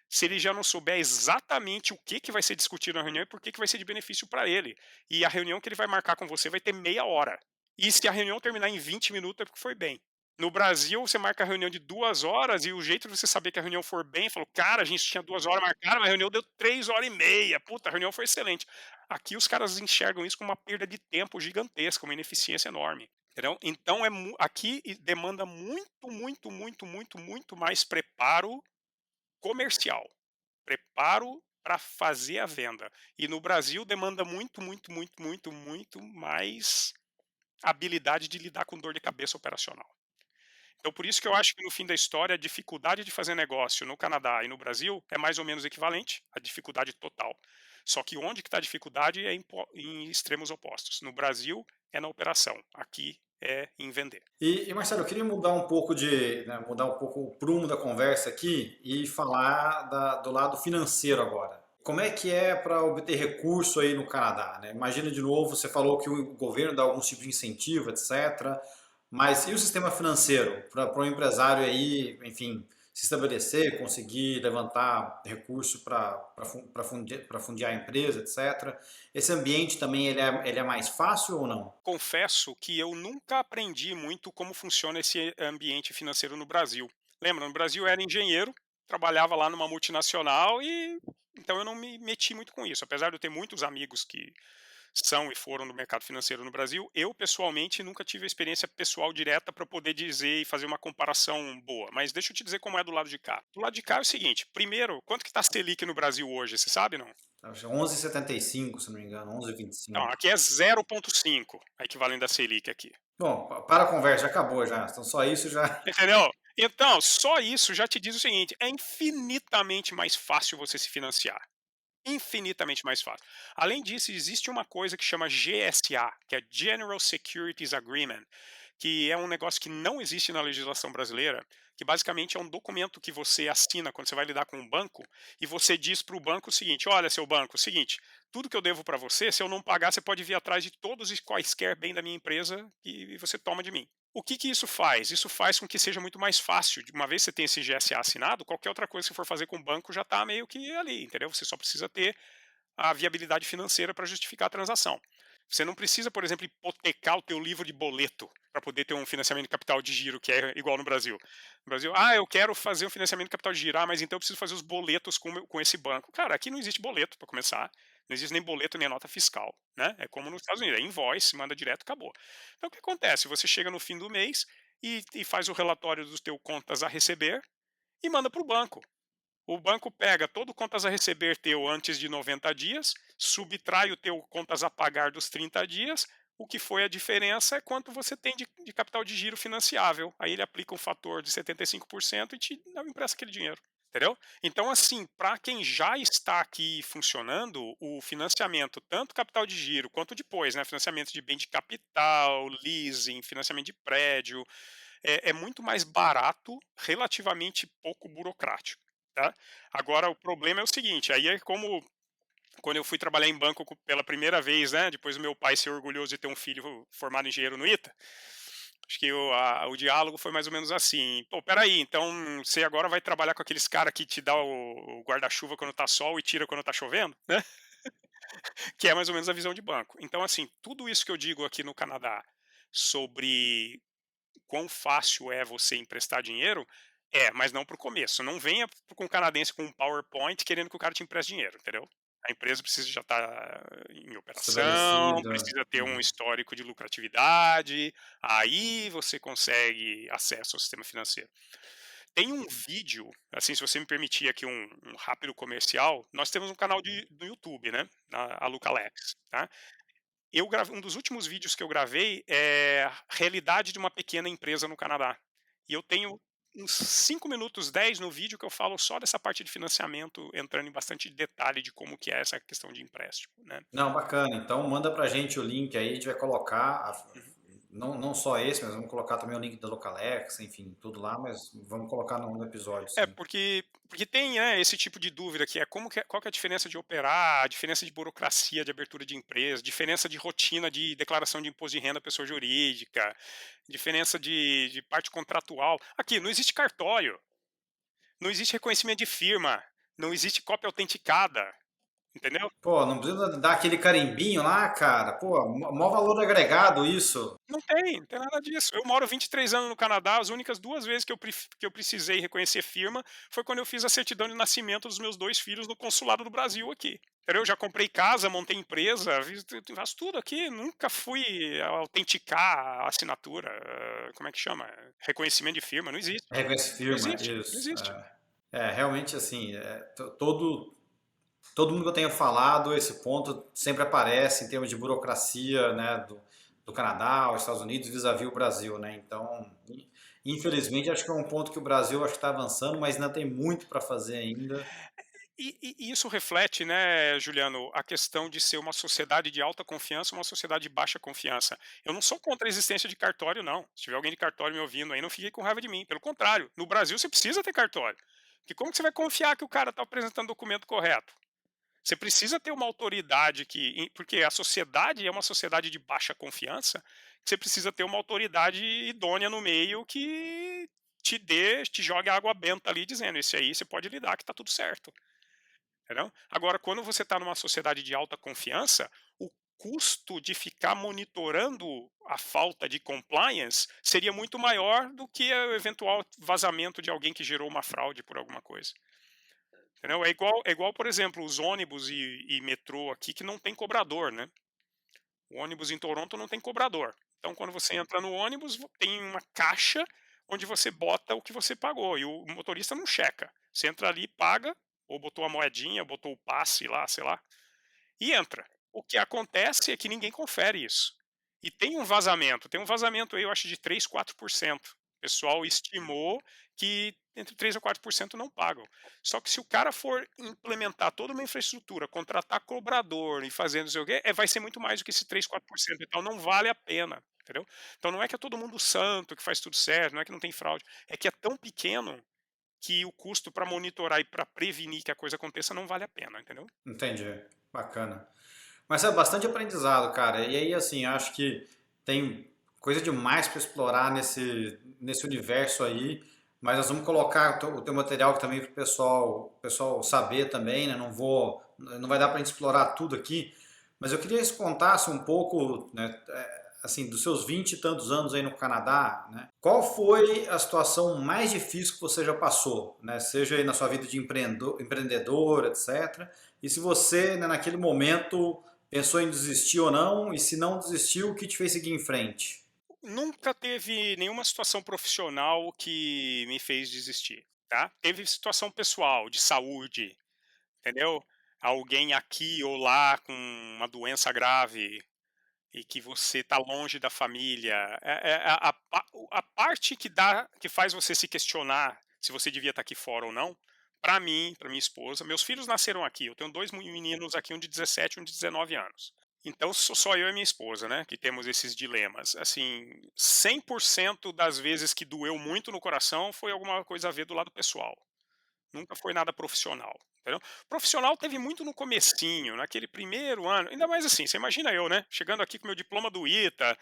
se ele já não souber exatamente o que, que vai ser discutido na reunião e por que, que vai ser de benefício para ele. E a reunião que ele vai marcar com você vai ter meia hora. E se a reunião terminar em 20 minutos é porque foi bem. No Brasil, você marca a reunião de 2 horas e o jeito de você saber que a reunião for bem, falou, cara, a gente tinha 2 horas marcadas, mas a reunião deu 3 horas e meia. Puta, a reunião foi excelente. Aqui os caras enxergam isso como uma perda de tempo gigantesca, uma ineficiência enorme. Entendeu? Então aqui demanda muito, muito, muito, muito, muito mais preparo comercial, preparo para fazer a venda. E no Brasil demanda muito, muito, muito, muito, muito mais habilidade de lidar com dor de cabeça operacional. Então, por isso que eu acho que no fim da história, a dificuldade de fazer negócio no Canadá e no Brasil é mais ou menos equivalente à dificuldade total. Só que onde que está a dificuldade é em extremos opostos. No Brasil é na operação, aqui é em vender. E Marcelo, eu queria mudar um pouco mudar um pouco o prumo da conversa aqui e falar do lado financeiro agora. Como é que é para obter recurso aí no Canadá, né? Imagina de novo, você falou que o governo dá algum tipo de incentivo, etc. Mas e o sistema financeiro para o empresário aí, enfim, se estabelecer, conseguir levantar recurso para fundir a empresa, etc. Esse ambiente também ele é mais fácil ou não? Confesso que eu nunca aprendi muito como funciona esse ambiente financeiro no Brasil. Lembra, no Brasil eu era engenheiro, trabalhava lá numa multinacional e então eu não me meti muito com isso. Apesar de eu ter muitos amigos que são e foram no mercado financeiro no Brasil, eu pessoalmente nunca tive a experiência pessoal direta para poder dizer e fazer uma comparação boa. Mas deixa eu te dizer como é do lado de cá. Do lado de cá é o seguinte: primeiro, quanto que está a Selic no Brasil hoje? Você sabe, não? Acho que é 11,75, se não me engano, Não, 11,25. aqui é 0,5, a equivalente da Selic aqui. Bom, para a conversa, já acabou já. Então só isso já. Entendeu? Então, só isso já te diz o seguinte: é infinitamente mais fácil você se financiar. Infinitamente mais fácil. Além disso, existe uma coisa que chama GSA, que é General Securities Agreement, que é um negócio que não existe na legislação brasileira, que basicamente é um documento que você assina quando você vai lidar com um banco, e você diz para o banco o seguinte: olha, seu banco, o seguinte, tudo que eu devo para você, se eu não pagar, você pode vir atrás de todos e quaisquer bem da minha empresa e você toma de mim. O que, que isso faz? Isso faz com que seja muito mais fácil. De uma vez que você tem esse GSA assinado, qualquer outra coisa que você for fazer com o banco já está meio que ali, entendeu? Você só precisa ter a viabilidade financeira para justificar a transação. Você não precisa, por exemplo, hipotecar o teu livro de boleto para poder ter um financiamento de capital de giro, que é igual no Brasil. No Brasil, eu quero fazer um financiamento de capital de giro, mas então eu preciso fazer os boletos com esse banco. Cara, aqui não existe boleto para começar. Não existe nem boleto nem nota fiscal, né? É como nos Estados Unidos, é invoice, manda direto, acabou. Então o que acontece? Você chega no fim do mês e faz o relatório dos teus contas a receber e manda para o banco. O banco pega todo contas a receber teu antes de 90 dias, subtrai o teu contas a pagar dos 30 dias, o que foi a diferença é quanto você tem de capital de giro financiável. Aí ele aplica um fator de 75% e te empresta aquele dinheiro. Entendeu? Então, assim, para quem já está aqui funcionando, o financiamento, tanto capital de giro quanto depois, né? Financiamento de bem de capital, leasing, financiamento de prédio, é muito mais barato, relativamente pouco burocrático. Tá? Agora, o problema é o seguinte: aí é como Quando eu fui trabalhar em banco pela primeira vez, né, depois do meu pai ser orgulhoso de ter um filho formado engenheiro no ITA, acho que o diálogo foi mais ou menos assim: "Pô, espera aí, então você agora vai trabalhar com aqueles cara que te dá o guarda-chuva quando tá sol e tira quando tá chovendo?", né, que é mais ou menos a visão de banco. Então, assim, tudo isso que eu digo aqui no Canadá sobre quão fácil é você emprestar dinheiro, mas não para o começo. Não venha com um canadense com um PowerPoint querendo que o cara te empreste dinheiro, entendeu? A empresa precisa já estar em operação, Estabelecida. precisa ter um Uhum. histórico de lucratividade, aí você consegue acesso ao sistema financeiro. Tem um vídeo, assim, se você me permitir aqui um rápido comercial, nós temos um canal do YouTube, né? A Lucalex, tá? Um dos últimos vídeos que eu gravei é a realidade de uma pequena empresa no Canadá. E eu tenho uns 5 minutos, 10 no vídeo que eu falo só dessa parte de financiamento, entrando em bastante detalhe de como que é essa questão de empréstimo, né. Não, bacana. Então manda pra gente o link aí, a gente vai colocar, Uhum. não só esse, mas vamos colocar também o link da Localex, enfim, tudo lá, mas vamos colocar no episódio, É, sim. porque tem, né, esse tipo de dúvida que é qual que é a diferença de operar, a diferença de burocracia de abertura de empresa, diferença de rotina de declaração de imposto de renda à pessoa jurídica, diferença de parte contratual. Aqui, não existe cartório. Não existe reconhecimento de firma, não existe cópia autenticada, entendeu? Pô, não precisa dar aquele carimbinho lá, cara. Pô, mó valor agregado isso. Não tem nada disso. Eu moro 23 anos no Canadá, as únicas 2 vezes que eu precisei reconhecer firma foi quando eu fiz a certidão de nascimento dos meus 2 filhos no consulado do Brasil aqui. Entendeu? Eu já comprei casa, montei empresa, faço tudo aqui, nunca fui autenticar a assinatura, como é que chama? Reconhecimento de firma, não existe. Reconhece Não firma, existe, não isso. existe. Realmente assim, todo mundo que eu tenho falado, esse ponto sempre aparece em termos de burocracia, né, do Canadá, os Estados Unidos, vis-à-vis o Brasil, né? Então, infelizmente, acho que é um ponto que o Brasil acho que está avançando, mas ainda tem muito para fazer ainda. E isso reflete, né, Juliano, a questão de ser uma sociedade de alta confiança, uma sociedade de baixa confiança. Eu não sou contra a existência de cartório, não. Se tiver alguém de cartório me ouvindo aí, não fique com raiva de mim. Pelo contrário, no Brasil você precisa ter cartório. Porque como que você vai confiar que o cara está apresentando o documento correto? Você precisa ter uma autoridade porque a sociedade é uma sociedade de baixa confiança, que você precisa ter uma autoridade idônea no meio que te jogue água benta ali dizendo, esse aí você pode lidar que está tudo certo. Entendeu? Agora, quando você está numa sociedade de alta confiança, o custo de ficar monitorando a falta de compliance seria muito maior do que o eventual vazamento de alguém que gerou uma fraude por alguma coisa. Entendeu? É igual, por exemplo, os ônibus e metrô aqui que não tem cobrador, né? O ônibus em Toronto não tem cobrador. Então, quando você entra no ônibus, tem uma caixa onde você bota o que você pagou e o motorista não checa. Você entra ali, paga, ou botou a moedinha, botou o passe lá, sei lá, e entra. O que acontece é que ninguém confere isso. E tem um vazamento aí, eu acho, de 3, 4%. O pessoal estimou que entre 3 a 4% não pagam. Só que se o cara for implementar toda uma infraestrutura, contratar cobrador e fazer não sei o quê, vai ser muito mais do que esse 3, 4%. Então não vale a pena, entendeu? Então não é que é todo mundo santo, que faz tudo certo, não é que não tem fraude. É que é tão pequeno que o custo para monitorar e para prevenir que a coisa aconteça não vale a pena, entendeu? Entendi. Bacana. Mas é bastante aprendizado, cara. E aí, assim, acho que tem coisa demais para explorar nesse universo aí. Mas nós vamos colocar o teu material também para o pessoal saber também, né? Não vai dar para a gente explorar tudo aqui. Mas eu queria que você contasse um pouco, né? Assim, dos seus 20 e tantos anos aí no Canadá, né? Qual foi a situação mais difícil que você já passou, né? Seja aí na sua vida de empreendedor, etc. E se você, né, naquele momento pensou em desistir ou não, e se não desistiu, o que te fez seguir em frente? Nunca teve nenhuma situação profissional que me fez desistir, tá. Teve situação pessoal, de saúde, entendeu. Alguém aqui ou lá com uma doença grave e que você está longe da família. A parte que faz você se questionar se você devia estar aqui fora ou não, para mim, para minha esposa, meus filhos nasceram aqui, eu tenho 2 meninos aqui, um de 17 e um de 19 anos. Então sou só eu e minha esposa, né, que temos esses dilemas. Assim, 100% das vezes que doeu muito no coração foi alguma coisa a ver do lado pessoal, nunca foi nada profissional. entendeu? Profissional teve muito no comecinho, naquele primeiro ano, ainda mais assim, você imagina eu, né, chegando aqui com meu diploma do ITA,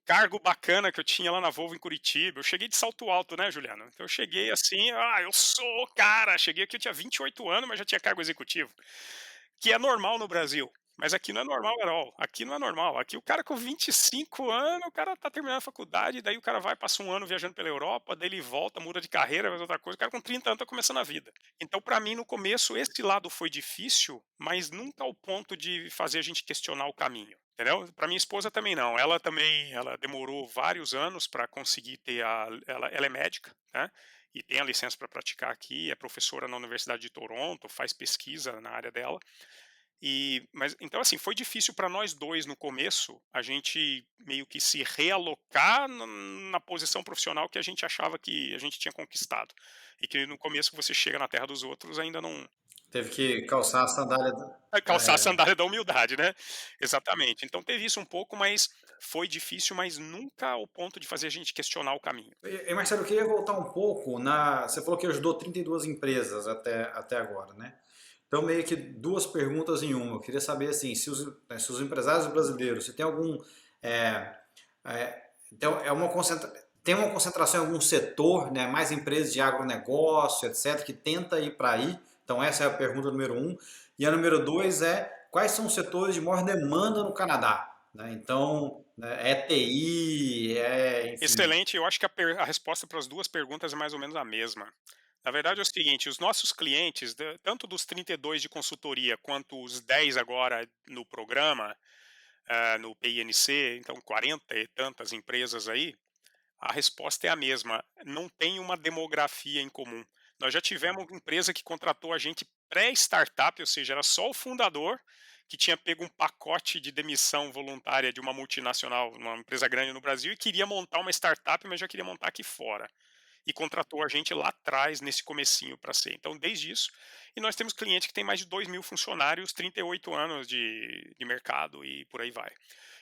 cargo bacana que eu tinha lá na Volvo em Curitiba, eu cheguei de salto alto, né, Juliano? Então eu cheguei assim, eu sou o cara, cheguei aqui eu tinha 28 anos, mas já tinha cargo executivo, que é normal no Brasil. Mas aqui não é normal at all. Aqui não é normal. Aqui o cara com 25 anos, o cara tá terminando a faculdade, daí o cara vai, passa um ano viajando pela Europa, daí ele volta, muda de carreira, faz outra coisa. O cara com 30 anos tá começando a vida. Então, pra mim, no começo, esse lado foi difícil, mas nunca ao ponto de fazer a gente questionar o caminho. Entendeu? Pra minha esposa também não. Ela também, ela demorou vários anos para conseguir ter ela é médica, né? E tem a licença para praticar aqui, é professora na Universidade de Toronto, faz pesquisa na área dela. Mas então assim, foi difícil para nós 2 no começo, a gente meio que se realocar na posição profissional que a gente achava que a gente tinha conquistado. E que no começo você chega na terra dos outros ainda não Teve que calçar a sandália. calçar a É, sandália da humildade, né. Exatamente. Então teve isso um pouco, mas foi difícil, mas nunca ao ponto de fazer a gente questionar o caminho. Marcelo, eu queria voltar um pouco na. Você falou que ajudou 32 empresas até agora, né? Então, meio que duas perguntas em uma. Eu queria saber assim, se os empresários brasileiros, se tem algum. É, então, tem uma concentração em algum setor, né? Mais empresas de agronegócio, etc., que tenta ir para aí. Então, essa é a pergunta número um. E a número dois é quais são os setores de maior demanda no Canadá? Né? Então, né, é TI, enfim. Excelente, eu acho que a resposta para as 2 perguntas é mais ou menos a mesma. Na verdade é o seguinte, os nossos clientes, tanto dos 32 de consultoria quanto os 10 agora no programa, no PINC, então 40 e tantas empresas aí, a resposta é a mesma, não tem uma demografia em comum. Nós já tivemos uma empresa que contratou a gente pré-startup, ou seja, era só o fundador que tinha pego um pacote de demissão voluntária de uma multinacional, uma empresa grande no Brasil, e queria montar uma startup, mas já queria montar aqui fora. E contratou a gente lá atrás, nesse comecinho para ser. Então, desde isso. E nós temos cliente que tem mais de 2.000 funcionários, 38 anos de mercado e por aí vai.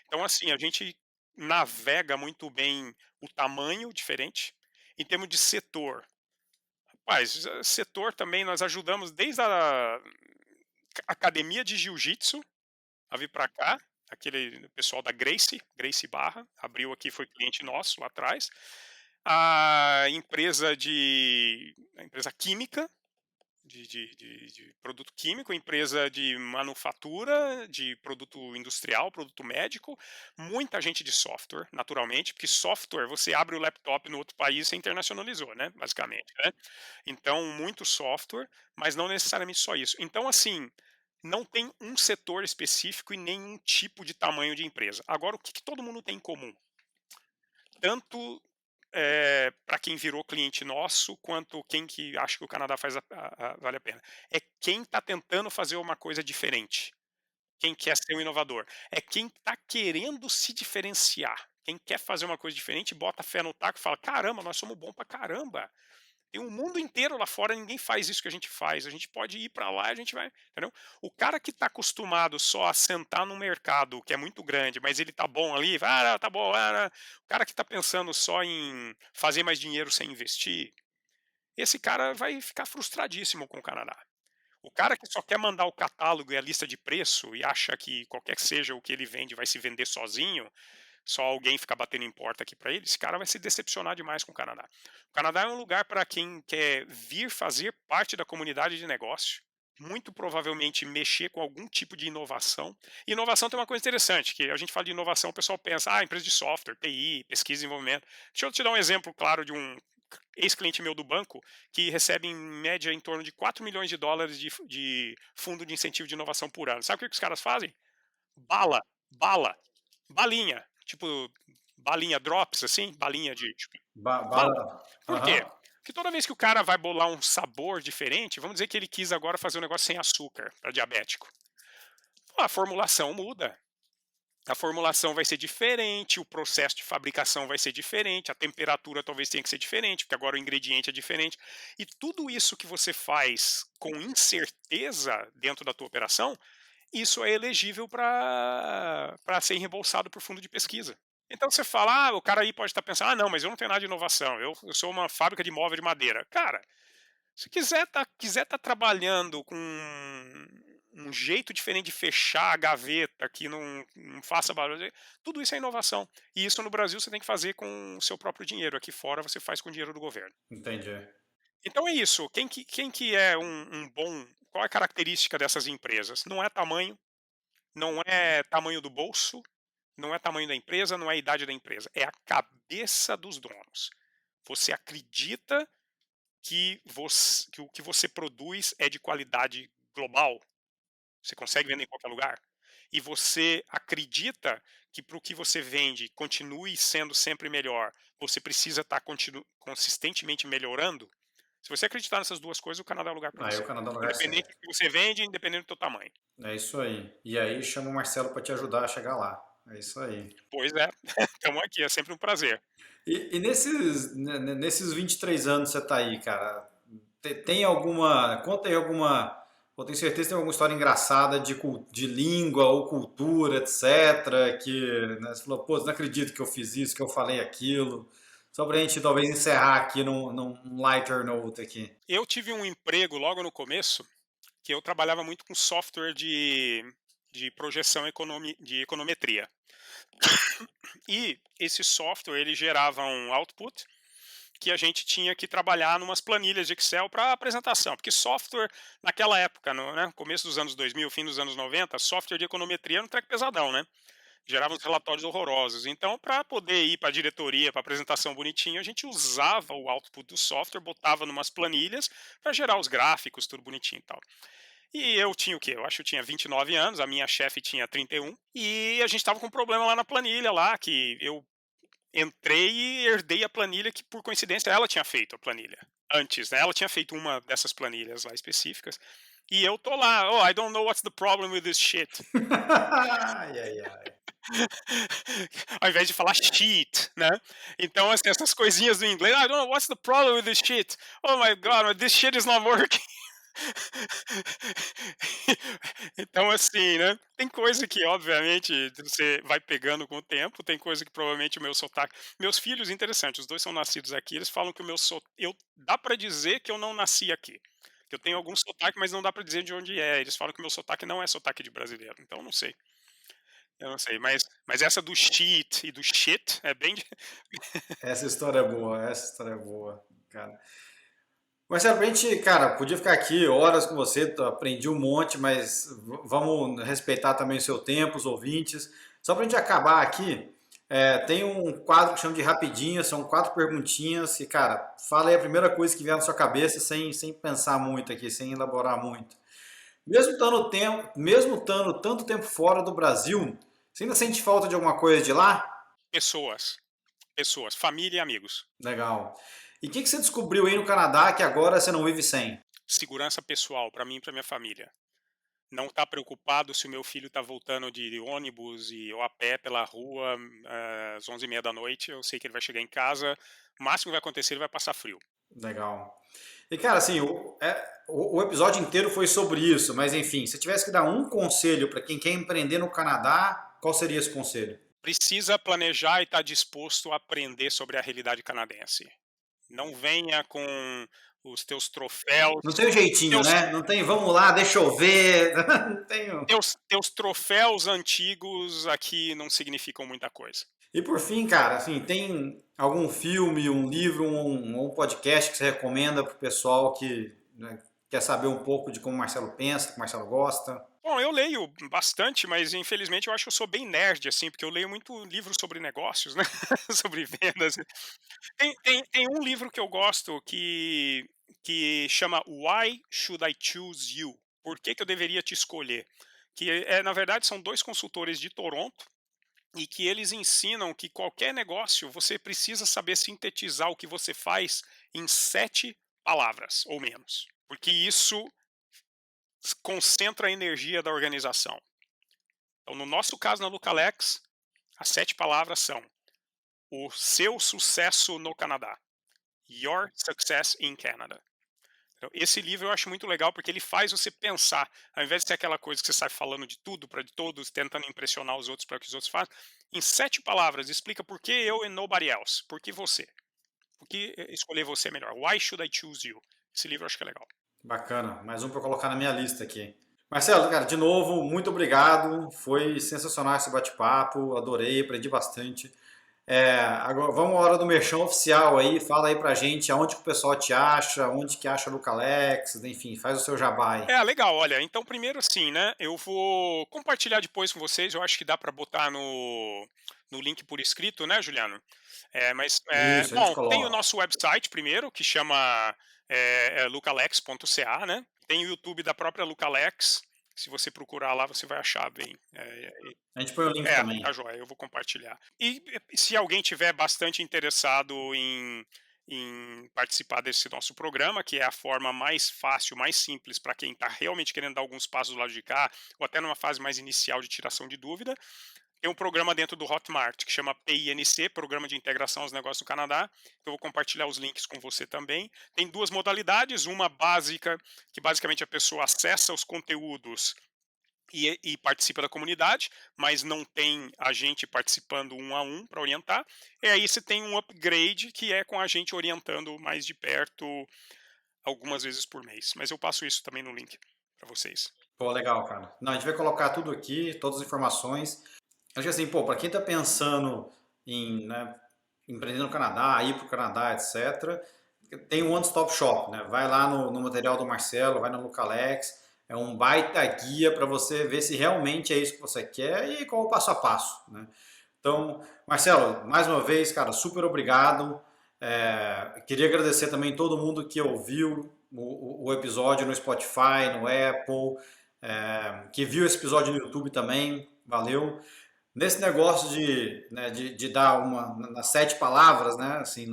Então, assim, a gente navega muito bem o tamanho diferente. Em termos de setor, rapaz, setor também nós ajudamos desde a academia de jiu-jitsu a vir para cá, aquele pessoal da Gracie Barra, abriu aqui, foi cliente nosso lá atrás. A empresa química, de produto químico, empresa de manufatura, de produto industrial, produto médico, muita gente de software, naturalmente, porque software, você abre o laptop no outro país, você internacionalizou, né, basicamente, né? Então, muito software, mas não necessariamente só isso. Então, assim, não tem um setor específico e nenhum tipo de tamanho de empresa. Agora, o que todo mundo tem em comum? Tanto para quem virou cliente nosso, quanto quem que acha que o Canadá vale a pena. É quem está tentando fazer uma coisa diferente, quem quer ser um inovador. É quem está querendo se diferenciar, quem quer fazer uma coisa diferente, bota a fé no taco e fala: "Caramba, nós somos bom pra caramba. Tem um mundo inteiro lá fora, ninguém faz isso que a gente faz. A gente pode ir para lá, a gente vai", entendeu? O cara que está acostumado só a sentar no mercado, que é muito grande, mas ele tá bom ali, tá bom, o cara que está pensando só em fazer mais dinheiro sem investir, esse cara vai ficar frustradíssimo com o Canadá. O cara que só quer mandar o catálogo e a lista de preço e acha que qualquer que seja o que ele vende vai se vender sozinho, só alguém ficar batendo em porta aqui para ele, esse cara vai se decepcionar demais com o Canadá. O Canadá é um lugar para quem quer vir fazer parte da comunidade de negócio, muito provavelmente mexer com algum tipo de inovação. E inovação tem uma coisa interessante, que a gente fala de inovação, o pessoal pensa, empresa de software, TI, pesquisa e desenvolvimento. Deixa eu te dar um exemplo claro de um ex-cliente meu do banco que recebe em média em torno de 4 milhões de dólares de fundo de incentivo de inovação por ano. Sabe o que os caras fazem? Bala, bala, balinha, tipo balinha drops, assim, balinha de tipo, bala. Por Aham. quê? Porque toda vez que o cara vai bolar um sabor diferente, vamos dizer que ele quis agora fazer um negócio sem açúcar para diabético. A formulação muda. A formulação vai ser diferente, o processo de fabricação vai ser diferente, a temperatura talvez tenha que ser diferente, porque agora o ingrediente é diferente. E tudo isso que você faz com incerteza dentro da tua operação, isso é elegível para ser reembolsado por fundo de pesquisa. Então você fala, o cara aí pode estar pensando, não, mas eu não tenho nada de inovação, eu sou uma fábrica de móvel de madeira. Cara, Se quiser tá trabalhando com um jeito diferente de fechar a gaveta, que não faça barulho, tudo isso é inovação. E isso no Brasil você tem que fazer com o seu próprio dinheiro, aqui fora você faz com o dinheiro do governo. Entendi. Então é isso, quem que é um bom, qual é a característica dessas empresas? Não é tamanho, não é tamanho do bolso, não é tamanho da empresa, não é a idade da empresa, é a cabeça dos donos. Você acredita que o que você produz é de qualidade global, você consegue vender em qualquer lugar, e você acredita que para o que você vende continue sendo sempre melhor, você precisa estar consistentemente melhorando. Se você acreditar nessas 2 coisas, o Canadá é o lugar para Aí o você. Canadá é o lugar Independente certo. do que você vende, independente do teu tamanho. É isso aí. E aí chama o Marcelo para te ajudar a chegar lá. É isso aí. Pois é, estamos aqui, é sempre um prazer. E nesses 23 anos que você tá aí, cara, tem alguma. Conta aí alguma. Eu tenho certeza que tem alguma história engraçada de língua ou cultura, etc. Que né, você falou, pô, não acredito que eu fiz isso, que eu falei aquilo. Só pra gente talvez encerrar aqui num lighter note aqui. Eu tive um emprego logo no começo, que eu trabalhava muito com software de projeção de econometria. E esse software ele gerava um output que a gente tinha que trabalhar numas planilhas de Excel para apresentação, porque software naquela época, no né, começo dos anos 2000, fim dos anos 90, software de econometria era um treco pesadão, né? Gerava uns relatórios horrorosos. Então, para poder ir para a diretoria, para apresentação bonitinha, a gente usava o output do software, botava numas planilhas para gerar os gráficos, tudo bonitinho e tal. E eu tinha o quê? Eu acho que eu tinha 29 anos, a minha chefe tinha 31, e a gente estava com um problema lá na planilha, lá, que eu entrei e herdei a planilha que, por coincidência, ela tinha feito a planilha antes, né? Ela tinha feito uma dessas planilhas lá específicas. E eu tô lá, oh, I don't know what's the problem with this shit. Ai, ai, ai. Ao invés de falar shit, né? Então, assim, essas coisinhas do inglês, I don't know what's the problem with this shit. Oh my god, this shit is not working. Então, assim, né? Tem coisa que, obviamente, você vai pegando com o tempo, tem coisa que provavelmente o meu sotaque. Meus filhos, interessante, os dois são nascidos aqui, eles falam que o meu sotaque. Dá pra dizer que eu não nasci aqui. Que eu tenho algum sotaque, mas não dá pra dizer de onde é. Eles falam que o meu sotaque não é sotaque de brasileiro. Então, eu não sei. Eu não sei. Mas essa do shit e do shit é bem. Essa história é boa, essa história é boa, cara. Marcelo, pra gente, cara, podia ficar aqui horas com você, aprendi um monte, mas vamos respeitar também o seu tempo, os ouvintes. Só pra gente acabar aqui, tem um quadro que chama de rapidinho, são 4 perguntinhas e, cara, fala aí a primeira coisa que vier na sua cabeça sem pensar muito aqui, sem elaborar muito. Mesmo estando tanto tempo fora do Brasil, você ainda sente falta de alguma coisa de lá? Pessoas. Pessoas. Família e amigos. Legal. E o que você descobriu aí no Canadá que agora você não vive sem? Segurança pessoal, para mim e para minha família. Não estar preocupado se o meu filho está voltando de ônibus ou a pé pela rua às 11h30 da noite. Eu sei que ele vai chegar em casa. O máximo que vai acontecer, ele vai passar frio. Legal. E cara, assim, o episódio inteiro foi sobre isso, mas enfim, se tivesse que dar um conselho para quem quer empreender no Canadá, qual seria esse conselho? Precisa planejar e estar disposto a aprender sobre a realidade canadense. Não venha com os teus troféus, Não tem um jeitinho, teus, né? Não tem, vamos lá, deixa eu ver. Não tenho. teus troféus antigos aqui não significam muita coisa. E por fim, cara, assim, tem algum filme, um livro, um podcast que você recomenda pro pessoal que né, quer saber um pouco de como o Marcelo pensa, como o Marcelo gosta? Bom, eu leio bastante, mas infelizmente eu acho que eu sou bem nerd, assim, porque eu leio muito livro sobre negócios, né? Sobre vendas. Tem um livro que eu gosto que chama Why Should I Choose You? Por que eu deveria te escolher? Que na verdade, são dois consultores de Toronto e que eles ensinam que qualquer negócio você precisa saber sintetizar o que você faz em 7 palavras ou menos. Porque isso concentra a energia da organização. Então, no nosso caso, na Lucalex, as 7 palavras são: o seu sucesso no Canadá. Your Success in Canada. Então, esse livro eu acho muito legal porque ele faz você pensar, ao invés de ser aquela coisa que você sai falando de tudo para de todos, tentando impressionar os outros para que os outros façam, em 7 palavras explica por que eu e nobody else, por que você, por que escolher você é melhor, why should I choose you? Esse livro eu acho que é legal. Bacana, mais um para colocar na minha lista aqui. Marcelo, cara, de novo, muito obrigado. Foi sensacional esse bate-papo, adorei, aprendi bastante. Agora vamos à hora do merchan oficial aí, fala aí pra gente aonde que o pessoal te acha, onde que acha a Lucalex, enfim, faz o seu jabá aí. Legal, olha, então primeiro assim, né, eu vou compartilhar depois com vocês, eu acho que dá para botar no link por escrito, né, Juliano? Isso, a gente Bom, tem o coloca. nosso website primeiro, que chama lucalex.ca, né? Tem o YouTube da própria Lucalex, se você procurar lá você vai achar bem. A gente põe o link também. Tá joia, eu vou compartilhar. E se alguém tiver bastante interessado em participar desse nosso programa, que é a forma mais fácil, mais simples para quem está realmente querendo dar alguns passos do lado de cá, ou até numa fase mais inicial de tiração de dúvida, tem um programa dentro do Hotmart que chama PINC, Programa de Integração aos Negócios do Canadá, que eu vou compartilhar os links com você também. Tem duas modalidades, uma básica, que basicamente a pessoa acessa os conteúdos e participa da comunidade, mas não tem a gente participando um a um para orientar. E aí você tem um upgrade que é com a gente orientando mais de perto algumas vezes por mês. Mas eu passo isso também no link para vocês. Pô, legal, cara. Não, a gente vai colocar tudo aqui, todas as informações. Acho que assim, pô, para quem tá pensando em, né, empreender no Canadá, ir pro Canadá, etc., tem um one-stop shop, né? Vai lá no material do Marcelo, vai no Lucalex, é um baita guia para você ver se realmente é isso que você quer e qual o passo a passo, né? Então, Marcelo, mais uma vez, cara, super obrigado. Queria agradecer também todo mundo que ouviu o episódio no Spotify, no Apple, que viu esse episódio no YouTube também, valeu. Nesse negócio de dar nas 7 palavras, né? Assim,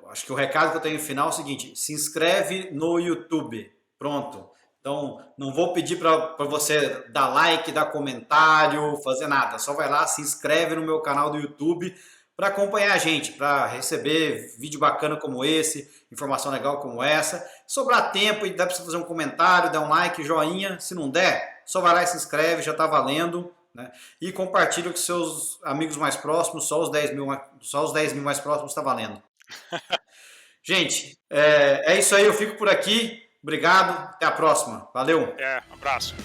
acho que o recado que eu tenho no final é o seguinte: se inscreve no YouTube. Pronto. Então, não vou pedir para você dar like, dar comentário, fazer nada. Só vai lá, se inscreve no meu canal do YouTube para acompanhar a gente, para receber vídeo bacana como esse, informação legal como essa. Sobrar tempo e dá para você fazer um comentário, dar um like, joinha. Se não der, só vai lá e se inscreve, já está valendo. Né? E compartilha com seus amigos mais próximos, só os 10 mil mais próximos está valendo. Gente, é isso aí, eu fico por aqui. Obrigado, até a próxima. Valeu! Abraço.